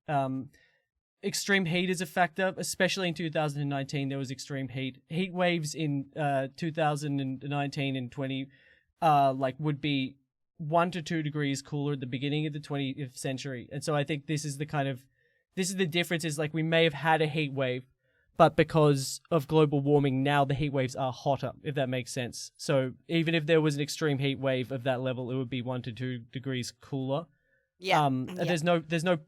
Extreme heat is a factor, especially in 2019. There was extreme heat. Heat waves in 2019 and 20 would be 1 to 2 degrees cooler at the beginning of the 20th century. And so I think this is the difference, is like we may have had a heat wave, but because of global warming, now the heat waves are hotter, if that makes sense. So even if there was an extreme heat wave of that level, it would be 1 to 2 degrees cooler. Yeah. There's no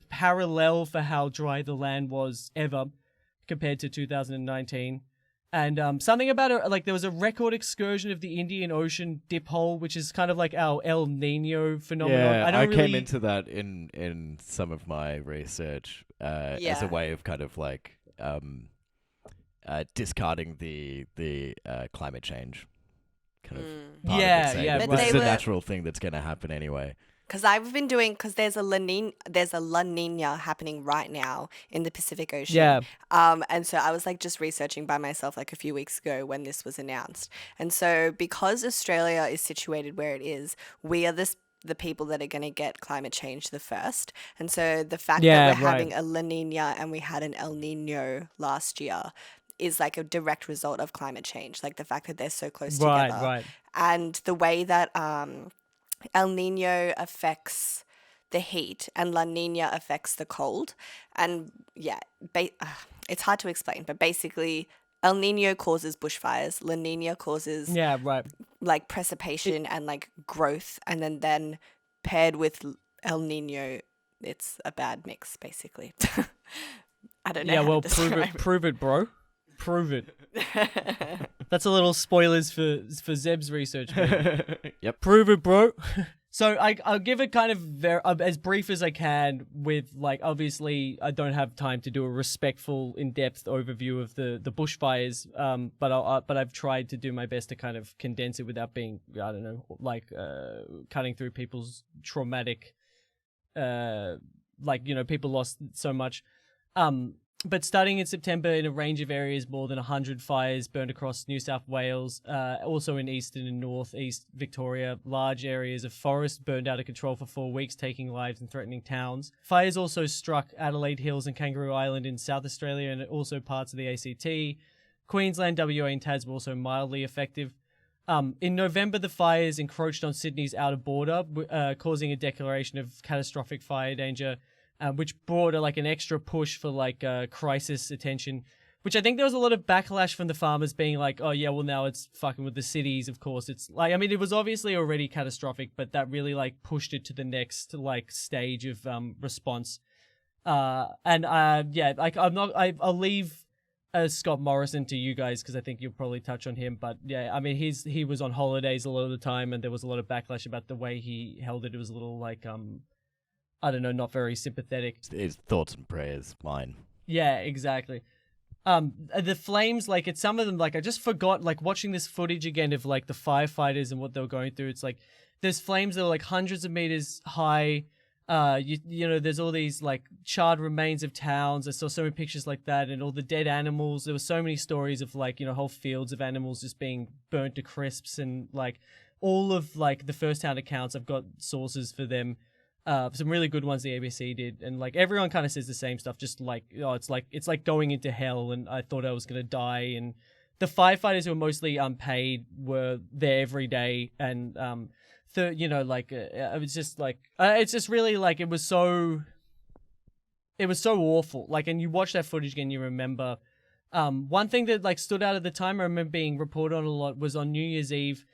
parallel for how dry the land was ever compared to 2019. And something about it, like there was a record excursion of the Indian Ocean dip hole, which is kind of like our El Nino phenomenon. Yeah, I came into that in some of my research as a way of kind of like discarding the climate change kind of part of it, saying, But this is a natural thing that's going to happen anyway. Because there's a La Nina happening right now in the Pacific Ocean. Yeah. And so I was like just researching by myself like a few weeks ago when this was announced. And so because Australia is situated where it is, we are the the people that are going to get climate change the first. And so the fact Yeah, that we're right. having a La Nina and we had an El Nino last year is like a direct result of climate change, like the fact that they're so close Right, together. right. And the way that El Nino affects the heat and La Nina affects the cold. And yeah, it's hard to explain, but basically El Nino causes bushfires, La Nina causes Yeah, right. like precipitation and like growth, and then paired with El Nino, it's a bad mix basically. I don't know. Yeah, how well, to prove describe it, prove it, bro. Prove it. That's a little spoilers for Zeb's research. Yep. Prove it, bro. So I'll give it kind of as brief as I can with, like, obviously I don't have time to do a respectful, in-depth overview of the bushfires, but I've tried to do my best to kind of condense it without being, I don't know, like cutting through people's traumatic, like, you know, people lost so much. But starting in September, in a range of areas, more than 100 fires burned across New South Wales, also in eastern and northeast Victoria. Large areas of forest burned out of control for 4 weeks, taking lives and threatening towns. Fires also struck Adelaide Hills and Kangaroo Island in South Australia and also parts of the ACT. Queensland, WA and Tas were also mildly effective. In November, the fires encroached on Sydney's outer border, causing a declaration of catastrophic fire danger, which brought like an extra push for like crisis attention, which I think there was a lot of backlash from the farmers being like, oh yeah, well now it's fucking with the cities. Of course, it's like, I mean, it was obviously already catastrophic, but that really like pushed it to the next like stage of response. Yeah, like I'll leave Scott Morrison to you guys because I think you'll probably touch on him. But yeah, I mean, he was on holidays a lot of the time, and there was a lot of backlash about the way he held it. It was a little like I don't know, not very sympathetic. His thoughts and prayers, mine. Yeah, exactly. The flames, like, it's some of them, like, I just forgot, like, watching this footage again of, like, the firefighters and what they were going through. It's like, there's flames that are, like, hundreds of meters high. You know, there's all these, like, charred remains of towns. I saw so many pictures like that, and all the dead animals. There were so many stories of, like, you know, whole fields of animals just being burnt to crisps, and, like, all of, like, the first-hand accounts, I've got sources for them. Some really good ones the ABC did, and like everyone kind of says the same stuff, just like, oh, it's like going into hell, and I thought I was gonna die. And the firefighters, who were mostly unpaid, were there every day, and you know, like it was just like it's just really like it was so awful. Like, and you watch that footage again, you remember. One thing that like stood out at the time, I remember being reported on a lot, was on New Year's Eve.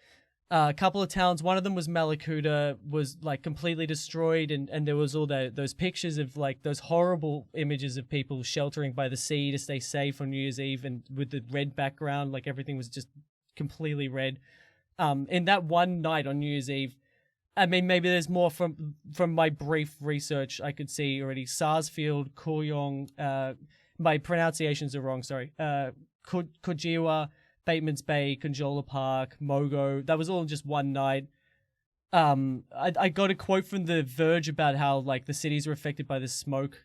A couple of towns, one of them was Malakuta, was like completely destroyed, and there was all those pictures of like those horrible images of people sheltering by the sea to stay safe on New Year's Eve, and with the red background, like everything was just completely red. In that one night on New Year's Eve, I mean, maybe there's more from my brief research I could see already. Sarsfield, Kooyong, my pronunciations are wrong, sorry. Coogee, Bateman's Bay, Conjola Park, Mogo. That was all in just one night. I got a quote from The Verge about how like the cities were affected by the smoke.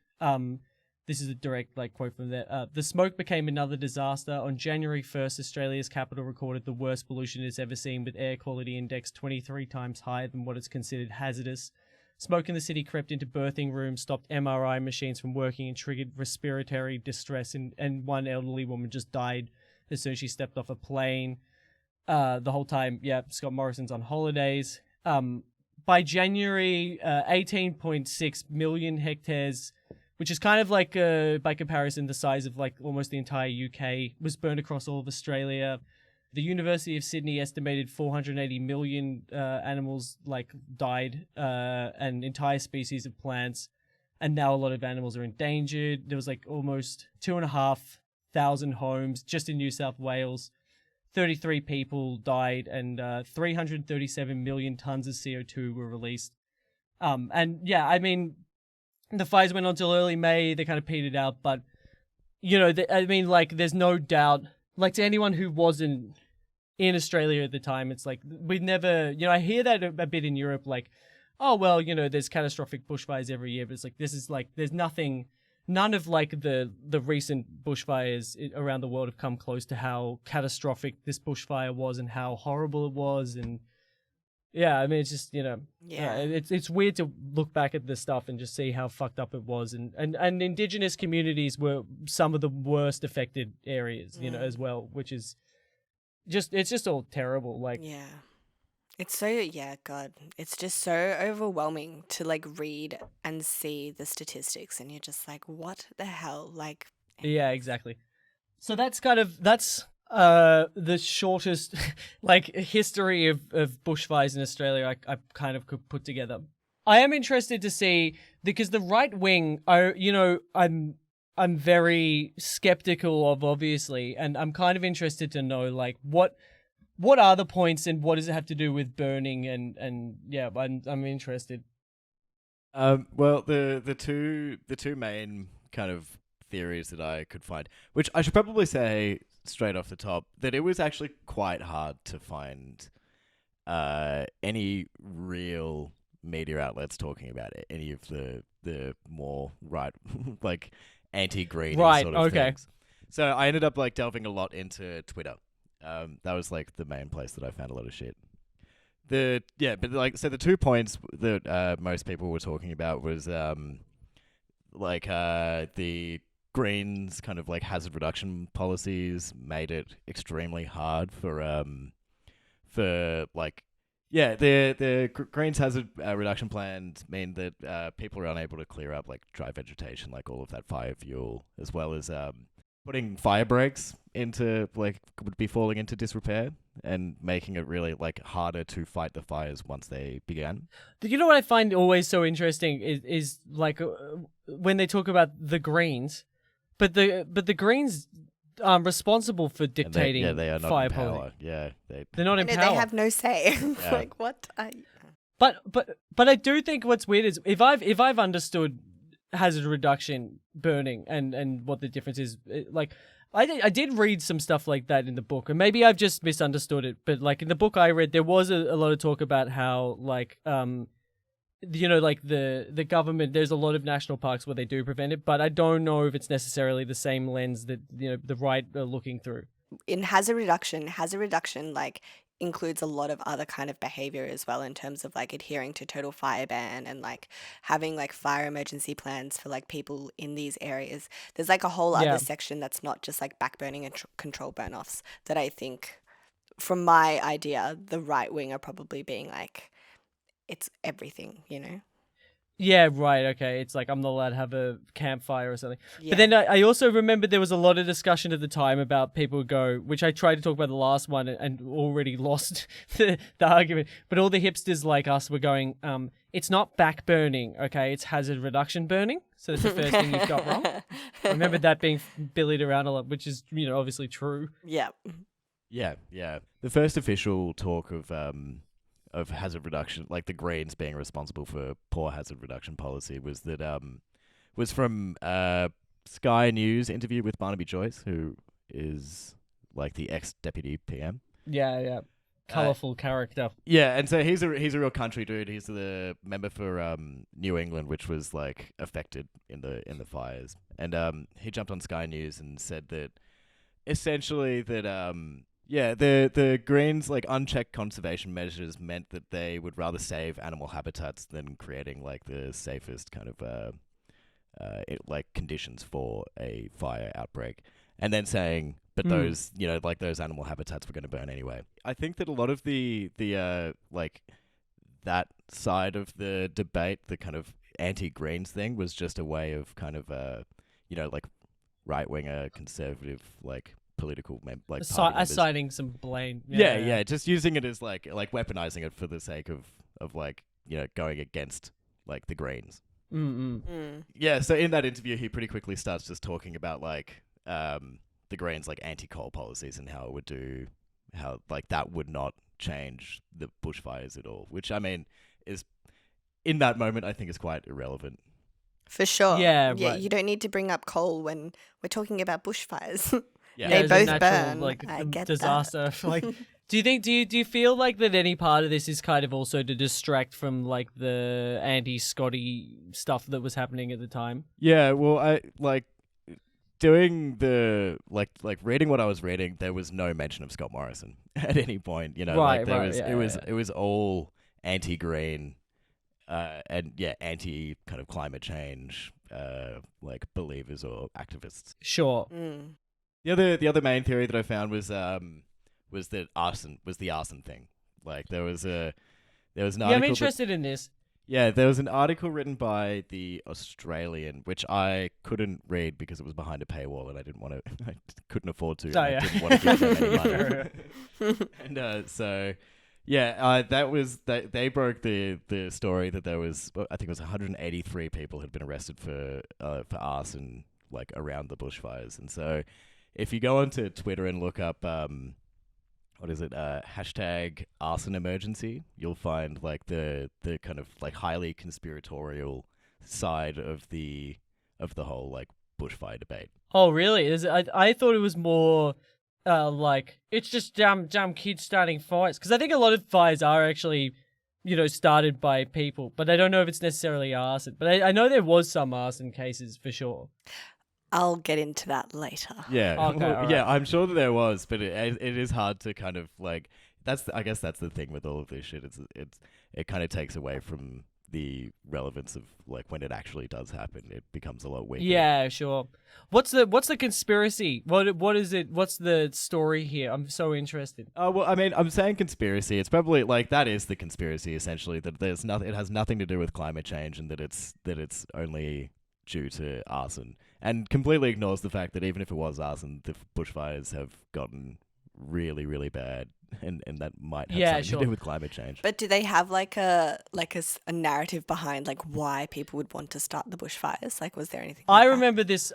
This is a direct like quote from there. The smoke became another disaster. On January 1st, Australia's capital recorded the worst pollution it's ever seen, with air quality index 23 times higher than what is considered hazardous. Smoke in the city crept into birthing rooms, stopped MRI machines from working, and triggered respiratory distress. And one elderly woman just died as soon as she stepped off a plane. The whole time, yeah, Scott Morrison's on holidays. By January, 18.6 million hectares, which is kind of like, by comparison, the size of like almost the entire UK, was burned across all of Australia. The University of Sydney estimated 480 million animals like died, and entire species of plants. And now a lot of animals are endangered. There was like almost 2,500 homes just in New South Wales. 33 people died, and 337 million tons of CO2 were released. And yeah, I mean, the fires went on till early May. They kind of petered out, but you know, I mean, like, there's no doubt. Like, to anyone who wasn't in Australia at the time, it's like we've never. You know, I hear that a bit in Europe, like, oh well, you know, there's catastrophic bushfires every year, but it's like this is like there's nothing. None of like the recent bushfires around the world have come close to how catastrophic this bushfire was and how horrible it was. And Yeah, I mean, it's just, Yeah. it's weird to look back at this stuff and just see how fucked up it was. And indigenous communities were some of the worst affected areas, as well, which is it's just all terrible. Like, Yeah. It's so, God. It's just so overwhelming to like read and see the statistics, and you're just like, what the hell? Like, yeah, exactly. So that's the shortest like history of bushfires in Australia I kind of could put together. I am interested to see, because the right wing, I'm very skeptical of, obviously, and I'm kind of interested to know like what are the points and what does it have to do with burning and yeah, I'm interested. Well, the two main kind of theories that I could find, which I should probably say straight off the top, that it was actually quite hard to find any real media outlets talking about it, any of the more right like anti-green sort of things. So I ended up like delving a lot into Twitter. That was like the main place that I found a lot of shit. So the 2 points that most people were talking about was the Greens kind of like hazard reduction policies made it extremely hard the Greens hazard reduction plans mean that people are unable to clear up like dry vegetation, like all of that fire fuel, as well as putting fire breaks into would be falling into disrepair and making it really like harder to fight the fires once they began. You know what I find always so interesting is like when they talk about the Greens, but the Greens are responsible for dictating they are not fire in power. policy. Yeah, they're not in no, power. they have no say. Yeah. Like what? But I do think what's weird is if I've understood hazard reduction, burning, and what the difference is, like I did read some stuff like that in the book, and maybe I've just misunderstood it. But like in the book I read, there was a lot of talk about how like like the government, there's a lot of national parks where they do prevent it, but I don't know if it's necessarily the same lens that the right are looking through. In hazard reduction like includes a lot of other kind of behavior as well, in terms of like adhering to total fire ban and like having like fire emergency plans for like people in these areas. There's like a whole other section that's not just like backburning and control burn-offs that I think, from my idea, the right wing are probably being like, it's everything, Yeah, right, okay. It's like I'm not allowed to have a campfire or something. Yeah. But then I also remember there was a lot of discussion at the time about people go, which I tried to talk about the last one and already lost the argument, but all the hipsters like us were going, it's not back burning, okay, it's hazard reduction burning. So that's the first thing you've got wrong. I remember that being billied around a lot, which is, obviously true. Yeah. Yeah. The first official talk of hazard reduction, like the Greens being responsible for poor hazard reduction policy, was from Sky News interview with Barnaby Joyce, who is like the ex-deputy PM. Yeah. Colourful character. Yeah, and so he's a real country dude. He's the member for New England, which was like affected in the fires, and he jumped on Sky News and said that essentially that the Greens like unchecked conservation measures meant that they would rather save animal habitats than creating like the safest kind of like conditions for a fire outbreak, and then saying, but those those animal habitats were going to burn anyway. I think that a lot of the like that side of the debate, the kind of anti-Greens thing, was just a way of kind of like right-winger conservative like political assigning some blame. Yeah, just using it as like weaponizing it for the sake of like going against like the Greens. Yeah, so in that interview he pretty quickly starts just talking about like the Greens like anti-coal policies and how like that would not change the bushfires at all, which I mean is in that moment I think is quite irrelevant. For sure. Yeah, right. You don't need to bring up coal when we're talking about bushfires. Yeah. They It's a both natural, burn. like, I get disaster. Like, do you feel like that any part of this is kind of also to distract from like the anti-Scotty stuff that was happening at the time? Yeah, well, I like doing the like reading what I was reading. There was no mention of Scott Morrison at any point. Right, it was all anti-green, and anti kind of climate change, like believers or activists. Sure. The other main theory that I found was that arson was the arson thing. Like there was an article. Yeah, I'm interested in this. Yeah, there was an article written by the Australian, which I couldn't read because it was behind a paywall, and I didn't want to. I couldn't afford to. I didn't want to give them any money. And that was that. They broke the story that there was, I think it was 183 people had been arrested for arson, like around the bushfires. And so, if you go onto Twitter and look up hashtag arson emergency, you'll find like the kind of like highly conspiratorial side of the whole like bushfire debate. Oh, really? I thought it was more like it's just dumb kids starting fights, because I think a lot of fires are actually, started by people, but I don't know if it's necessarily arson. But I know there was some arson cases for sure. I'll get into that later. Yeah, Okay, all right. yeah, I'm sure that there was, but it is hard to kind of like. I guess that's the thing with all of this shit. It kind of takes away from the relevance of like when it actually does happen. It becomes a lot weaker. Yeah, sure. What's the conspiracy? What is it? What's the story here? I'm so interested. Well, I mean, I'm saying conspiracy. It's probably like that is the conspiracy essentially, that there's nothing. It has nothing to do with climate change, and that it's only due to arson, and completely ignores the fact that even if it was arson, the bushfires have gotten really, really bad, and that might have something to do with climate change. But do they have like a narrative behind like why people would want to start the bushfires? Like, was there anything? I remember this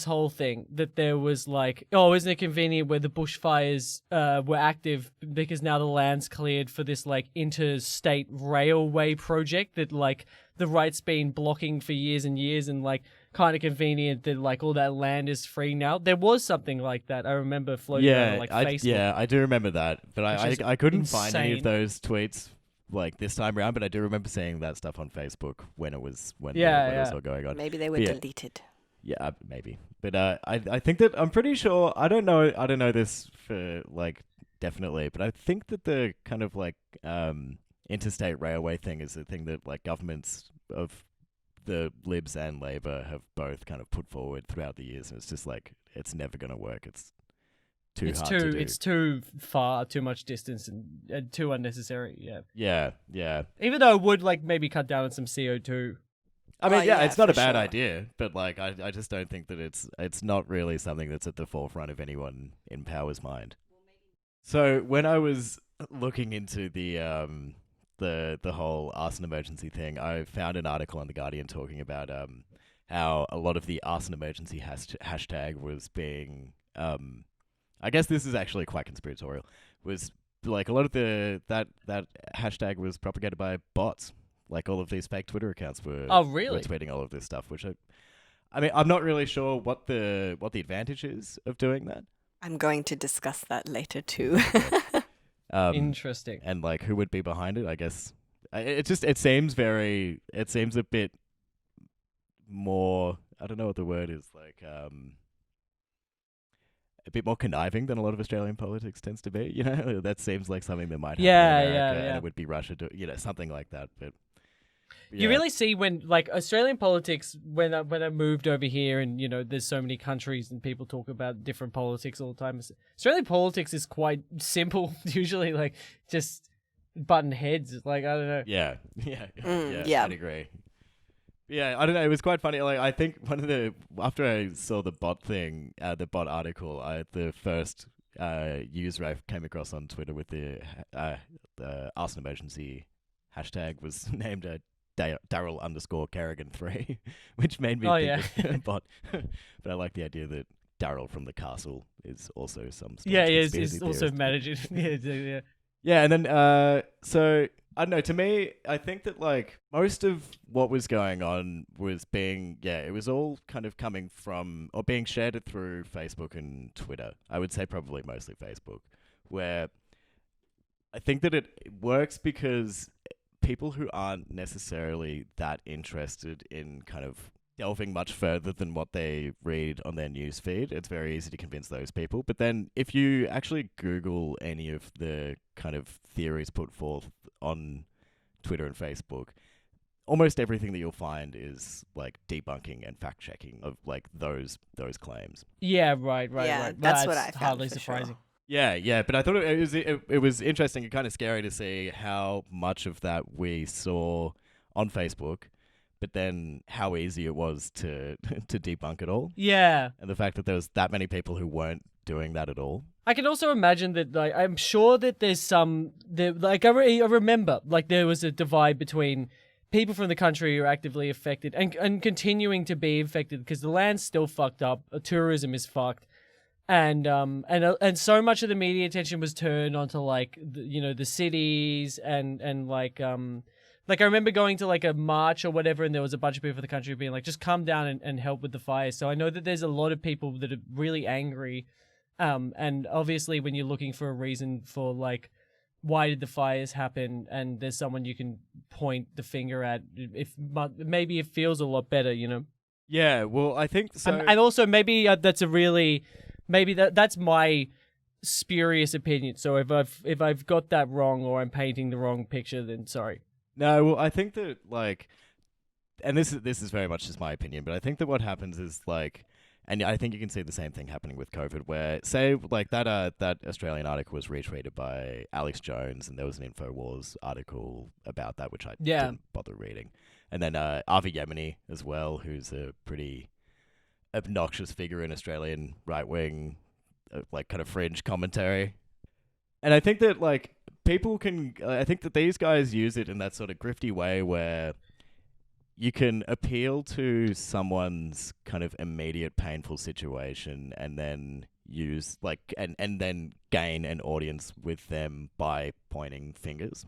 whole thing that there was like, oh, isn't it convenient where the bushfires were active because now the land's cleared for this like interstate railway project that like the right's been blocking for years and years, and like kind of convenient that like all that land is free now. There was something like that. I remember floating around like Facebook. I do remember that, but I couldn't find any of insane. those tweets like this time around. But I do remember seeing that stuff on Facebook when it was when it was all going on. Maybe they were deleted. Yeah, maybe. But I think that I'm pretty sure. I don't know this for like definitely, but I think that the kind of like interstate railway thing is the thing that like governments of the Libs and Labor have both kind of put forward throughout the years, and it's just like it's never going to work. It's too hard to do. It's too far, too much distance, and too unnecessary. Yeah. Yeah. Even though it would like maybe cut down on some CO2. I mean, it's not a bad sure. idea, but like I just don't think that it's not really something that's at the forefront of anyone in power's mind. So when I was looking into the whole arson emergency thing, I found an article on The Guardian talking about how a lot of the arson emergency hashtag was being I guess this is actually quite conspiratorial, was like a lot of that hashtag was propagated by bots. Like all of these fake Twitter accounts were were tweeting all of this stuff, which I mean, I'm not really sure what the advantage is of doing that. I'm going to discuss that later too. Interesting. And like who would be behind it? I guess it seems a bit more, I don't know what the word is, like a bit more conniving than a lot of Australian politics tends to be. You know, that seems like something that might happen in America, and it would be Russia, something like that. But you really see when like Australian politics, when I moved over here, and there's so many countries and people talk about different politics all the time. Australian politics is quite simple, usually like just button heads. Like I don't know. Yeah. Yeah. I'd agree. Yeah, I don't know. It was quite funny. Like I think after I saw the bot thing, the bot article, the first user I came across on Twitter with the arson emergency hashtag was named Daryl_Carrigan3, which made me think of a bot. But I like the idea that Daryl from the castle is also some. He's also managing. Yeah. Yeah, and then so I don't know. To me, I think that like most of what was going on was it was all kind of coming from or being shared through Facebook and Twitter. I would say probably mostly Facebook, where I think that it works because people who aren't necessarily that interested in kind of delving much further than what they read on their news feed, it's very easy to convince those people. But then if you actually Google any of the kind of theories put forth on Twitter and Facebook, almost everything that you'll find is like debunking and fact checking of like those claims. Yeah, right. That's what I found hardly for surprising. sure. Yeah, but I thought it was interesting and kind of scary to see how much of that we saw on Facebook, but then how easy it was to debunk it all. Yeah. And the fact that there was that many people who weren't doing that at all. I can also imagine that, like, I'm sure that there's I remember, like, there was a divide between people from the country who are actively affected and continuing to be affected because the land's still fucked up, tourism is fucked, and so much of the media attention was turned onto like the cities and like I remember going to like a march or whatever, and there was a bunch of people from the country being like, just come down and help with the fires. So I know that there's a lot of people that are really angry, and obviously when you're looking for a reason for like, why did the fires happen, and there's someone you can point the finger at, maybe it feels a lot better, Yeah, well, I think so. And also maybe that's my spurious opinion. So if I've got that wrong or I'm painting the wrong picture, then sorry. No, well, I think that like, and this is very much just my opinion, but I think that what happens is like, and I think you can see the same thing happening with COVID, where say like that Australian article was retweeted by Alex Jones, and there was an InfoWars article about that, which I didn't bother reading, and then Avi Yemeni as well, who's a pretty obnoxious figure in Australian right wing, like kind of fringe commentary, and I think that like people can, I think that these guys use it in that sort of grifty way where you can appeal to someone's kind of immediate painful situation and then use like and then gain an audience with them by pointing fingers,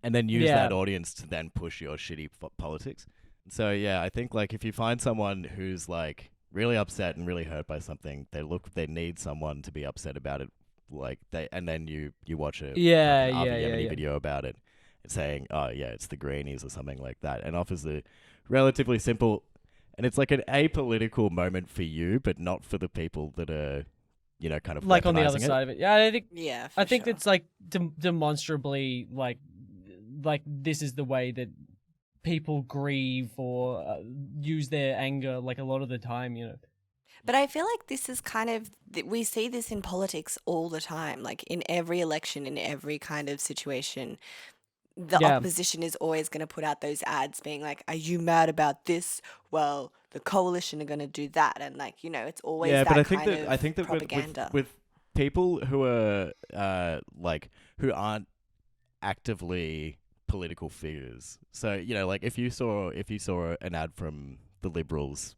and then use that audience to then push your shitty politics. So yeah, I think like if you find someone who's like really upset and really hurt by something, they need someone to be upset about it, like and then you watch a Yemeni video about it, saying, oh yeah, it's the greenies or something like that, and offers a relatively simple, and it's like an apolitical moment for you, but not for the people that are, kind of like on the other side of it. Yeah, I think sure. it's like demonstrably like this is the way that people grieve or use their anger, like a lot of the time, But I feel like this is kind of, we see this in politics all the time, like in every election, in every kind of situation. The opposition is always going to put out those ads being like, are you mad about this? Well, the coalition are going to do that. And like, it's always that but I think that propaganda. With people who are like who aren't actively political figures. So, like if you saw an ad from the Liberals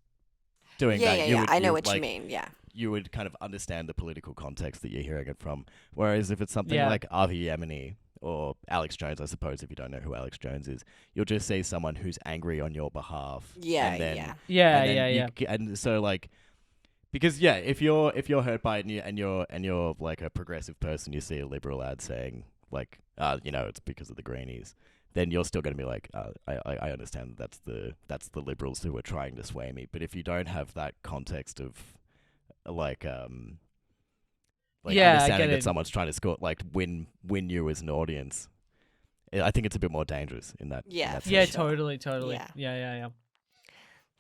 doing that, I know what you mean. Yeah. You would kind of understand the political context that you're hearing it from. Whereas if it's something like Avi Yemeni or Alex Jones, I suppose, if you don't know who Alex Jones is, you'll just see someone who's angry on your behalf. And so like, because if you're hurt by it and you're like a progressive person, you see a Liberal ad saying like, it's because of the greenies, then you're still going to be like, I understand that's the Liberals who are trying to sway me. But if you don't have that context of understanding that someone's trying to score, like win you as an audience, I think it's a bit more dangerous in that. Yeah, in that sense. Totally. Yeah.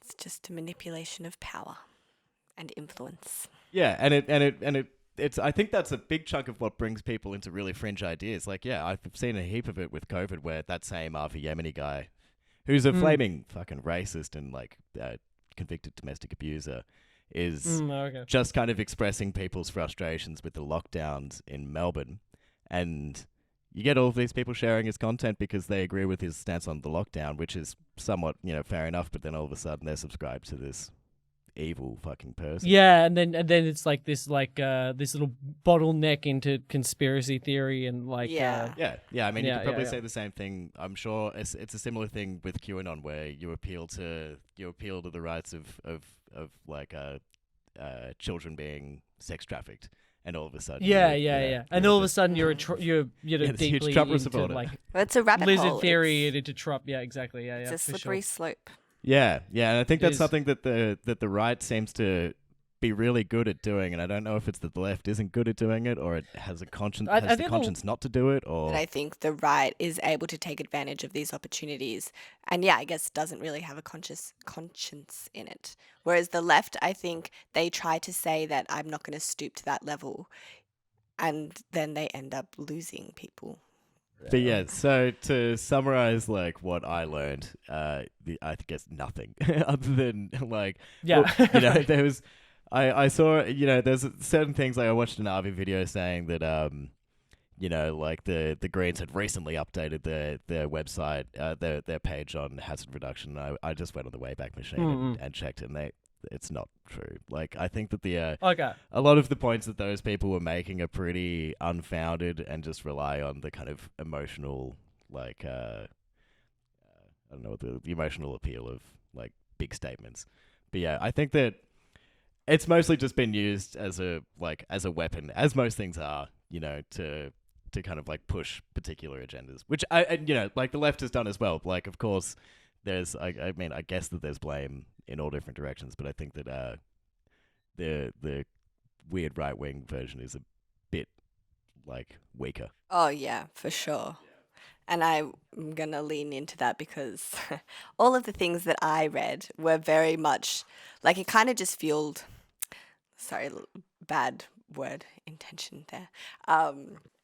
It's just a manipulation of power and influence. Yeah, and it's I think that's a big chunk of what brings people into really fringe ideas. Like, I've seen a heap of it with COVID, where that same Avi Yemeni guy, who's a flaming fucking racist and like convicted domestic abuser, is just kind of expressing people's frustrations with the lockdowns in Melbourne. And you get all of these people sharing his content because they agree with his stance on the lockdown, which is somewhat, fair enough. But then all of a sudden they're subscribed to this evil fucking person. Yeah, and then it's like this little bottleneck into conspiracy theory and like I mean, you could probably say the same thing. I'm sure it's a similar thing with QAnon, where you appeal to the rights of like children being sex trafficked, and all of a sudden and all of a sudden you're deeply Trumper into supporter. like it's a rabbit lizard hole. theory and into Trump. Yeah, exactly. It's a slippery slope. Yeah, and I think that's something that the right seems to be really good at doing, and I don't know if it's that the left isn't good at doing it, or it has a conscience, not to do it, or. And I think the right is able to take advantage of these opportunities, and I guess doesn't really have a conscience in it. Whereas the left, I think they try to say that I'm not going to stoop to that level, and then they end up losing people. But yeah, so to summarize, like, what I learned, I guess nothing other than like, there was, I saw, there's certain things, like I watched an Arby video saying that, like the Greens had recently updated their website, their page on hazard reduction. I just went on the Wayback Machine and checked, and it's not true. Like, I think that a lot of the points that those people were making are pretty unfounded and just rely on the kind of emotional, like, I don't know, the emotional appeal of, like, big statements. But yeah, I think that it's mostly just been used as a weapon, as most things are, to kind of, like, push particular agendas, which like the left has done as well. Like, of course, there's, I guess that there's blame in all different directions, but I think that the weird right-wing version is a bit, like, weaker. Oh yeah, for sure. And I'm going to lean into that because all of the things that I read were very much, like, it kind of just fueled, sorry, bad word intention there.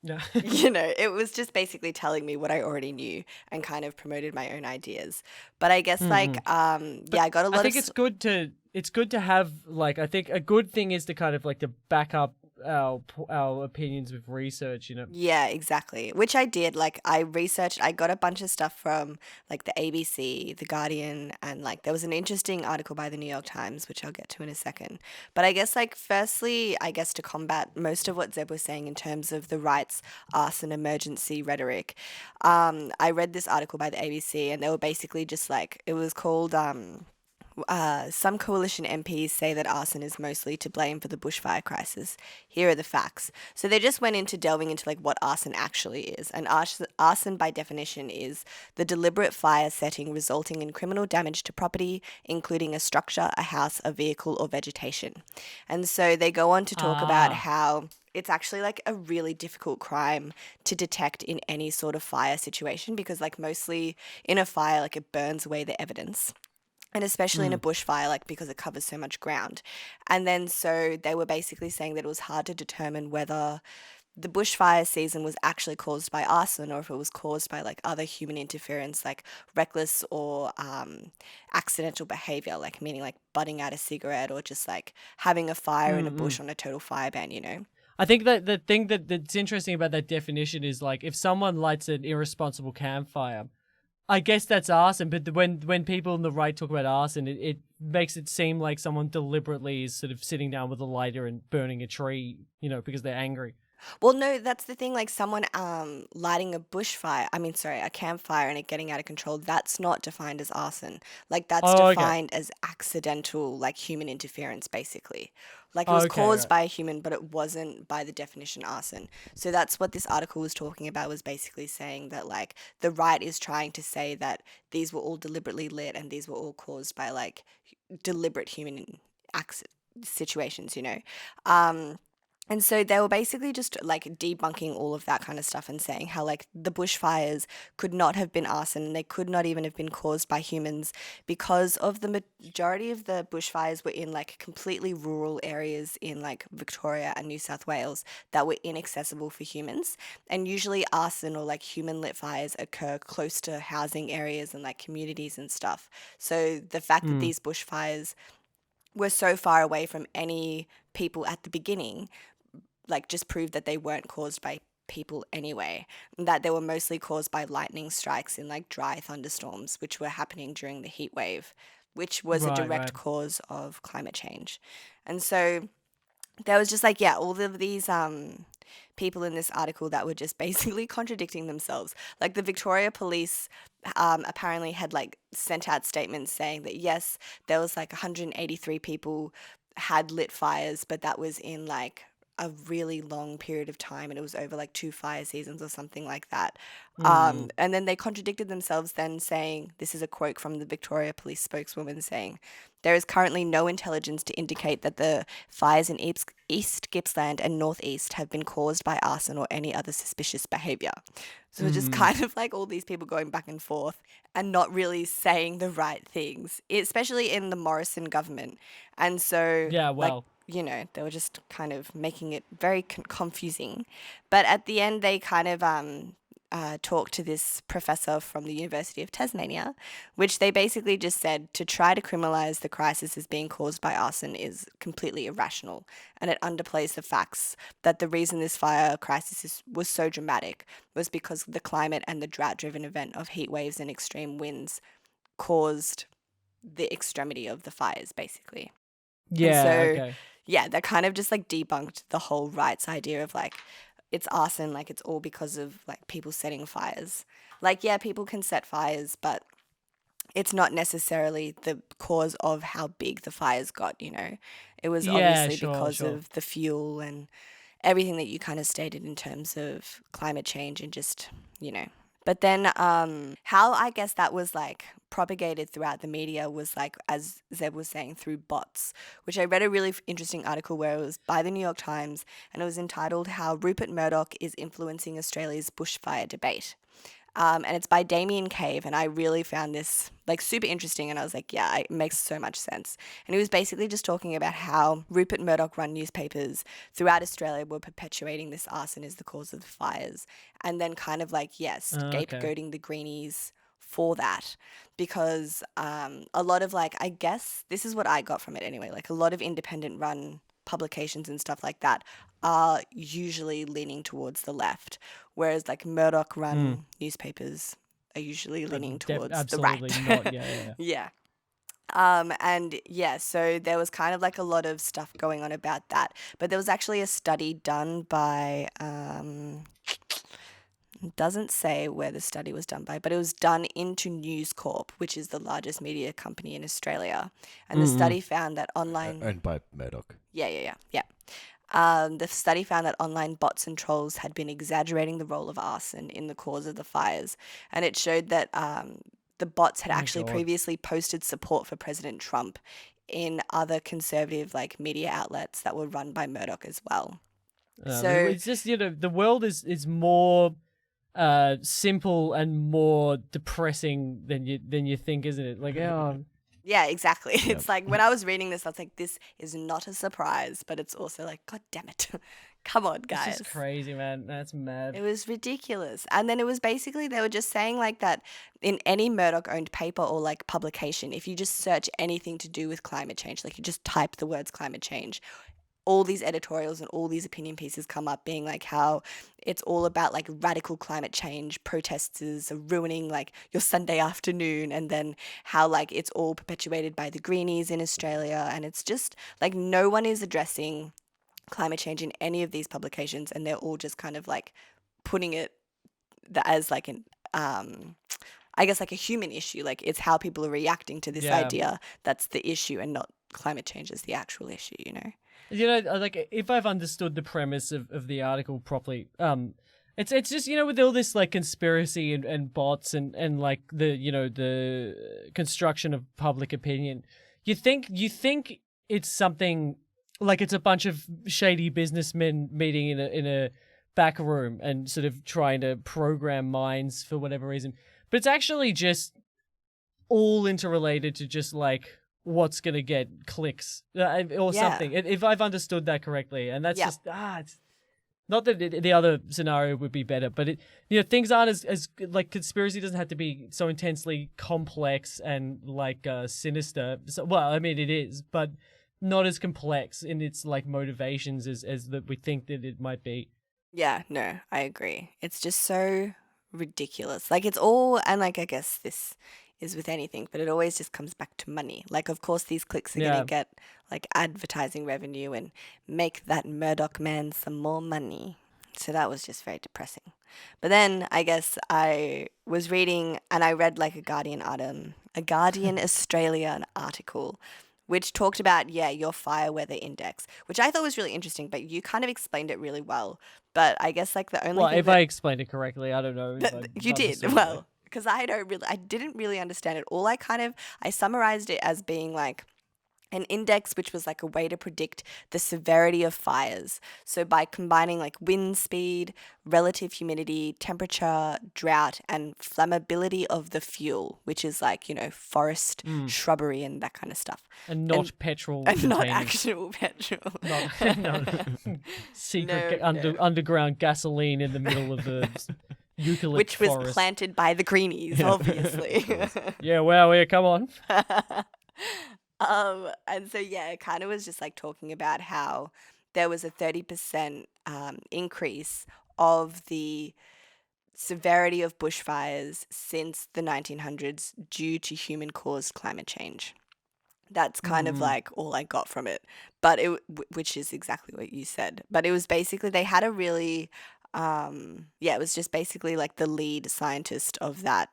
It was just basically telling me what I already knew and kind of promoted my own ideas. But I guess I got a lot of. I think it's good to have, like, I think a good thing is to kind of, like, to back up our opinions with research, Yeah, exactly. Which I did. Like, I researched. I got a bunch of stuff from, like, the ABC, the Guardian, and, like, there was an interesting article by the New York Times, which I'll get to in a second. But I guess, like, firstly, to combat most of what Zeb was saying in terms of the right's arson emergency rhetoric, I read this article by the ABC, and they were basically just like, it was called some coalition MPs say that arson is mostly to blame for the bushfire crisis. Here are the facts. So they just went into delving into, like, what arson actually is. And arson by definition is the deliberate fire setting resulting in criminal damage to property, including a structure, a house, a vehicle, or vegetation. And so they go on to talk about how it's actually, like, a really difficult crime to detect in any sort of fire situation because, like, mostly in a fire, like, it burns away the evidence. And especially in a bushfire, like, because it covers so much ground. And then so they were basically saying that it was hard to determine whether the bushfire season was actually caused by arson or if it was caused by, like, other human interference, like reckless or accidental behavior, like meaning, like, butting out a cigarette or just, like, having a fire in a bush on a total fire ban, I think that the thing that's interesting about that definition is, like, if someone lights an irresponsible campfire, I guess that's arson, but when people on the right talk about arson, it makes it seem like someone deliberately is sort of sitting down with a lighter and burning a tree, because they're angry. Well, no, that's the thing. Like, someone lighting a a campfire and it getting out of control, that's not defined as arson. Like, that's defined as accidental, like, human interference, basically. Like, it was caused by a human, but it wasn't by the definition arson. So that's what this article was talking about, was basically saying that, like, the right is trying to say that these were all deliberately lit and these were all caused by, like, deliberate human situations, And so they were basically just, like, debunking all of that kind of stuff and saying how, like, the bushfires could not have been arson and they could not even have been caused by humans because of the majority of the bushfires were in, like, completely rural areas in, like, Victoria and New South Wales that were inaccessible for humans. And usually arson or, like, human-lit fires occur close to housing areas and, like, communities and stuff. So the fact that these bushfires were so far away from any people at the beginning, like, just proved that they weren't caused by people anyway, that they were mostly caused by lightning strikes in, like, dry thunderstorms, which were happening during the heat wave, which was a direct cause of climate change. And so there was just, like, all of these people in this article that were just basically contradicting themselves. Like, the Victoria Police apparently had, like, sent out statements saying that, yes, there was, like, 183 people had lit fires, but that was in, like, a really long period of time, and it was over like 2 fire seasons or something like that. And then they contradicted themselves then, saying, this is a quote from the Victoria Police spokeswoman saying, there is currently no intelligence to indicate that the fires in East Gippsland and Northeast have been caused by arson or any other suspicious behaviour. So it's just kind of like all these people going back and forth and not really saying the right things, especially in the Morrison government. And so, they were just kind of making it very confusing. But at the end, they kind of talked to this professor from the University of Tasmania, which they basically just said to try to criminalise the crisis as being caused by arson is completely irrational, and it underplays the facts that the reason this fire crisis was so dramatic was because the climate and the drought-driven event of heat waves and extreme winds caused the extremity of the fires, basically. That kind of just like debunked the whole rights idea of like, it's arson, like it's all because of like people setting fires. Like, yeah, people can set fires, but it's not necessarily the cause of how big the fires got, you know. It was obviously because of the fuel and everything that you kind of stated in terms of climate change and just, you know. But then how I guess that was like propagated throughout the media was like, as Zeb was saying, through bots, which I read a really interesting article where it was by the New York Times, and it was entitled How Rupert Murdoch is Influencing Australia's Bushfire Debate. And it's by Damien Cave, and I really found this like super interesting, and I was like, yeah, it makes so much sense. And he was basically just talking about how Rupert Murdoch run newspapers throughout Australia were perpetuating this arson as the cause of the fires, and then kind of like, scapegoating the greenies for that, because a lot of like, I guess this is what I got from it anyway, like a lot of independent run publications and stuff like that are usually leaning towards the left, whereas like Murdoch run newspapers are usually leaning towards the right. Not, so there was kind of like a lot of stuff going on about that, but there was actually a study done by doesn't say where the study was done by, but it was done into News Corp, which is the largest media company in Australia. And the study found that online... Owned by Murdoch. Yeah. The study found that online bots and trolls had been exaggerating the role of arson in the cause of the fires. And it showed that the bots had actually previously posted support for President Trump in other conservative like media outlets that were run by Murdoch as well. So it's just, the world is more... simple and more depressing than you think, isn't it? Like, yeah, exactly. Yep. It's like when I was reading this, I was like, this is not a surprise, but it's also like, God damn it. Come on, guys. It's just crazy, man. That's mad. It was ridiculous. And then it was basically, they were just saying like that in any Murdoch-owned paper or like publication, if you just search anything to do with climate change, like you just type the words climate change, all these editorials and all these opinion pieces come up being like how it's all about like radical climate change, protesters are ruining like your Sunday afternoon, and then how like it's all perpetuated by the greenies in Australia. And it's just like no one is addressing climate change in any of these publications, and they're all just kind of like putting it as like an I guess like a human issue. Like it's how people are reacting to this idea that's the issue, and not climate change is the actual issue, you know? Like if I've understood the premise of the article properly, it's just, with all this like conspiracy and bots and like the construction of public opinion, you think it's something like it's a bunch of shady businessmen meeting in a back room and sort of trying to program minds for whatever reason, but it's actually just all interrelated to just like what's going to get clicks or something, if I've understood that correctly. And that's just, it's not that the other scenario would be better, but things aren't as like, conspiracy doesn't have to be so intensely complex and like sinister. So, well, I mean, it is, but not as complex in its like motivations as that we think that it might be. Yeah, no, I agree. It's just so ridiculous. Like it's all, and like I guess this is with anything, but it always just comes back to money. Like, of course, these clicks are going to get like advertising revenue and make that Murdoch man some more money. So that was just very depressing. But then I guess I was reading and I read like a Guardian Australia article which talked about, your fire weather index, which I thought was really interesting, but you kind of explained it really well. But I guess like the only Well, thing if I explained it correctly, I don't know. you did well, because I didn't really understand it. I summarized it as being like an index, which was like a way to predict the severity of fires. So by combining like wind speed, relative humidity, temperature, drought, and flammability of the fuel, which is like, forest, shrubbery, and that kind of stuff. And not petrol. And not containing. actual petrol. No. Secret underground gasoline in the middle of the eucalypt Which was forest. planted by the greenies, obviously. Yeah, well, come on. And so, it kind of was just like talking about how there was a 30% increase of the severity of bushfires since the 1900s due to human-caused climate change. That's kind of like all I got from it, but which is exactly what you said. But it was basically they had a really, it was just basically like the lead scientist of that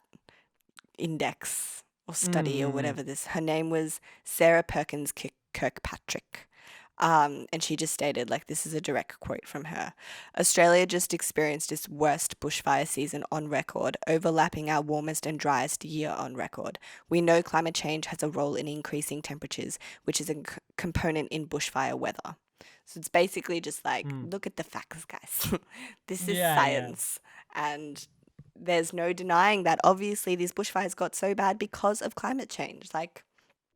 index or study or whatever her name was Sarah Perkins Kirkpatrick. And she just stated, like, this is a direct quote from her. Australia just experienced its worst bushfire season on record, overlapping our warmest and driest year on record. We know climate change has a role in increasing temperatures, which is a component in bushfire weather. So it's basically just like, look at the facts, guys. This is science. And there's no denying that obviously these bushfires got so bad because of climate change. Like,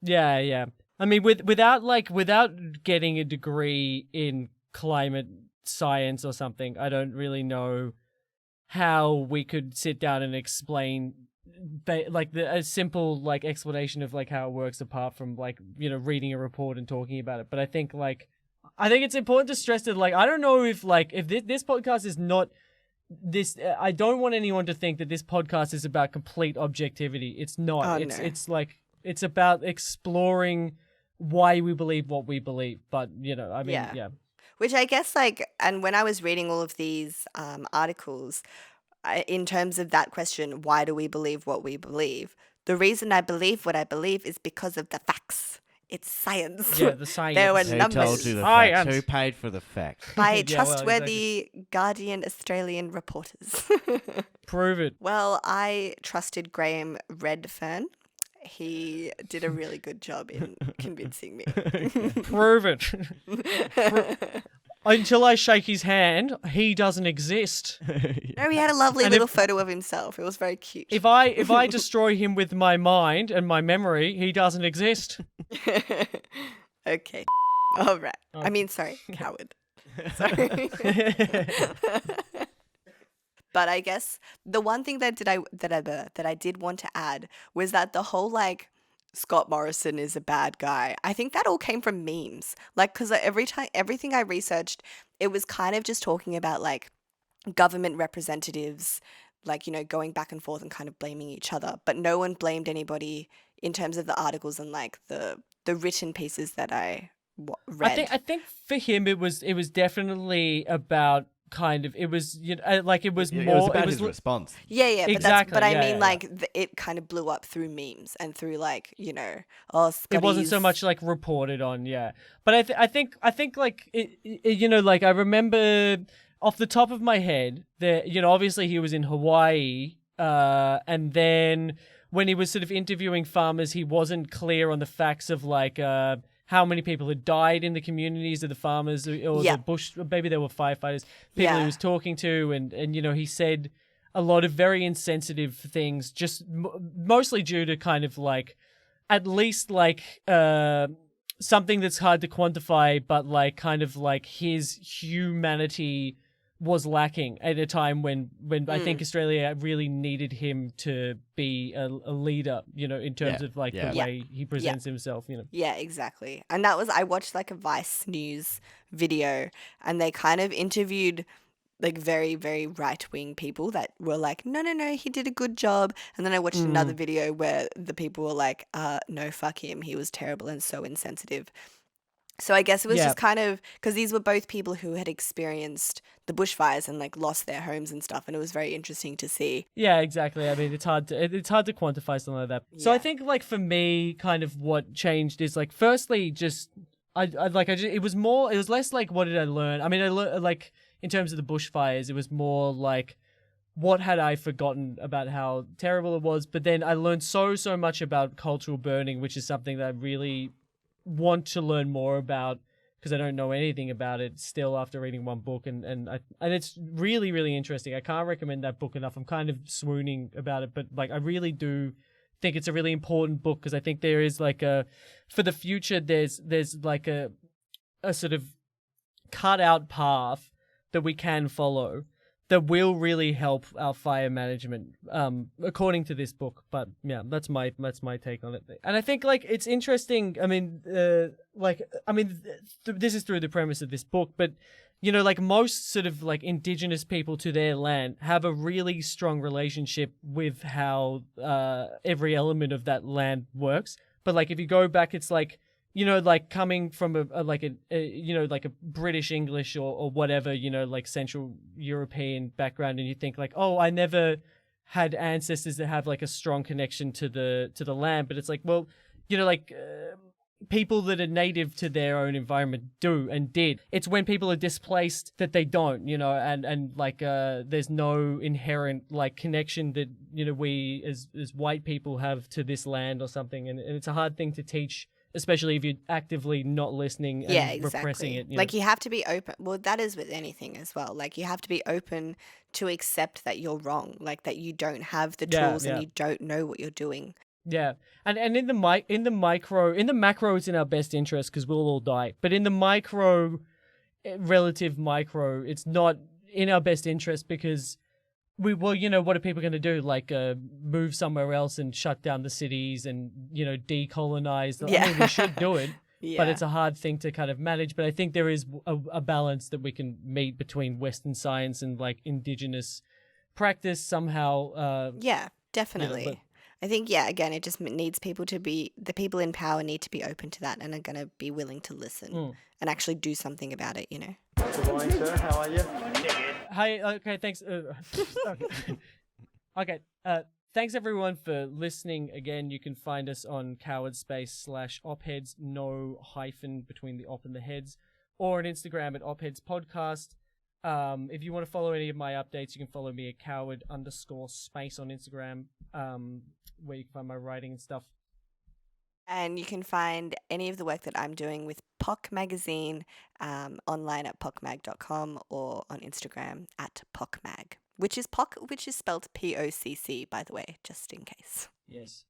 yeah. I mean, without getting a degree in climate science or something, I don't really know how we could sit down and explain a simple explanation of how it works apart from reading a report and talking about it. But I think it's important to stress that I don't know if this podcast is not. I don't want anyone to think that this podcast is about complete objectivity. It's not. It's about exploring why we believe what we believe. But yeah. Which I guess and when I was reading all of these articles, in terms of that question, why do we believe what we believe? The reason I believe what I believe is because of the facts. It's science. Yeah, the science. There were Who numbers. told you the facts? Who paid for the facts? By Yeah, trustworthy Guardian Australian reporters. Prove it. Well, I trusted Graham Redfern. He did a really good job in convincing me. Prove it. Until I shake his hand, he doesn't exist. No, he had a lovely little photo of himself. It was very cute. If I destroy him with my mind and my memory, he doesn't exist. Okay. All right. I mean, sorry, coward. Sorry. But I guess the one thing that I did want to add was that the whole Scott Morrison is a bad guy. I think that all came from memes. Because everything I researched, it was kind of just talking about government representatives, going back and forth and kind of blaming each other. But no one blamed anybody in terms of the articles and the written pieces that I read. I think for him it was definitely about it was it was more. It was about his response. Yeah, exactly. But I mean, it kind of blew up through memes and through Scotty's... It wasn't so much reported on, yeah. But I think I remember off the top of my head that obviously he was in Hawaii, and then when he was sort of interviewing farmers, he wasn't clear on the facts of how many people had died in the communities of the farmers or the bush, maybe they were firefighters, people he was talking to. And he said a lot of very insensitive things, just mostly due to kind of at least something that's hard to quantify, but his humanity was lacking at a time when I think Australia really needed him to be a leader, in terms of the way he presents himself, Yeah, exactly. And that was, I watched a Vice News video and they kind of interviewed very, very right-wing people that were no, he did a good job. And then I watched another video where the people were no, fuck him. He was terrible and so insensitive. So I guess it was Yeah. just kind of because these were both people who had experienced the bushfires and like lost their homes and stuff, and it was very interesting to see. Yeah, exactly. I mean, it's hard to quantify something like that. So I think like for me, kind of what changed is like, firstly, just it was less like what did I learn. I mean, I learned like in terms of the bushfires, it was more like what had I forgotten about how terrible it was. But then I learned so much about cultural burning, which is something that I really want to learn more about, because I don't know anything about it still after reading one book, and it's really, really interesting. I can't recommend that book enough. I'm kind of swooning about it, but like I really do think it's a really important book, because I think there is like for the future there's like a sort of cut out path that we can follow that will really help our fire management, according to this book. But yeah, that's my take on it. And I think like it's interesting. I mean, this is through the premise of this book, but you know, like most sort of like indigenous people to their land have a really strong relationship with how every element of that land works. But like if you go back, it's like, you know, like coming from a British English or whatever, you know, like Central European background, and you think like, oh, I never had ancestors that have like a strong connection to the land. But it's like, well, you know, like people that are native to their own environment do and did. It's when people are displaced that they don't, you know, and like there's no inherent like connection that, you know, we as white people have to this land or something, and it's a hard thing to teach, especially if you're actively not listening and repressing it. Like you have to be open. Well, that is with anything as well. Like you have to be open to accept that you're wrong, like that you don't have the tools and you don't know what you're doing. Yeah, and in the macro, it's in our best interest because we'll all die. But in the relative micro, it's not in our best interest because you know, what are people going to do? Like move somewhere else and shut down the cities and, you know, decolonize. I mean, we should do it, but it's a hard thing to kind of manage. But I think there is a balance that we can meet between Western science and like indigenous practice somehow. Yeah, definitely. You know, I think, again, it just needs people to be, the people in power need to be open to that and are going to be willing to listen and actually do something about it, you know. Good morning, sir. How are you? Hey, okay, thanks. Okay, thanks everyone for listening. Again, you can find us on cowardspace/opheads, no hyphen between the op and the heads, or on Instagram at opheads podcast. If you want to follow any of my updates, you can follow me at coward_space on Instagram, where you can find my writing and stuff. And you can find any of the work that I'm doing with POC Magazine online at pocmag.com or on Instagram at pocmag, which is spelled POCC, by the way, just in case. Yes.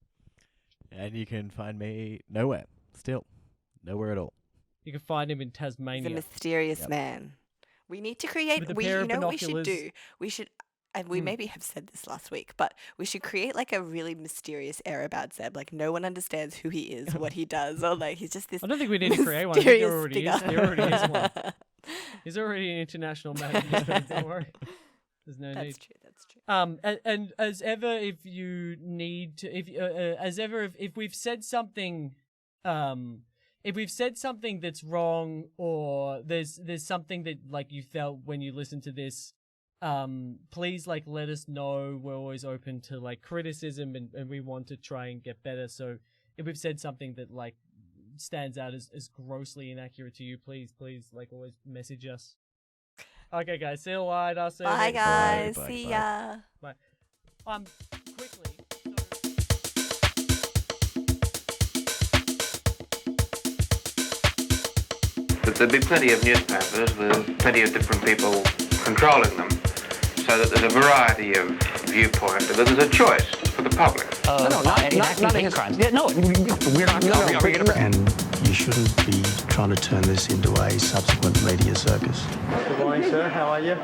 And you can find me nowhere. Still. Nowhere at all. You can find him in Tasmania. The mysterious man. We need to create, you know what we should do? We should, and we maybe have said this last week, but we should create like a really mysterious air about Zeb. Like no one understands who he is, what he does, or like he's just this. I don't think we need to create one. I think there already is. There already is one. He's already an international man. Don't worry. There's no need. That's true. And as ever, if you need to, if we've said something, if we've said something that's wrong, or there's something that like you felt when you listened to this, please like let us know. We're always open to like criticism, and we want to try and get better. So if we've said something that like stands out as grossly inaccurate to you, please like always message us. Okay, guys. See you later. Bye, guys. Bye, See bye. ya. Bye. Quickly. That there'd be plenty of newspapers with plenty of different people controlling them, so that there's a variety of viewpoint, and that there's a choice for the public. Not hate crimes. Yeah, no, we're not. And you shouldn't be trying to turn this into a subsequent media circus. Good morning, sir. How are you?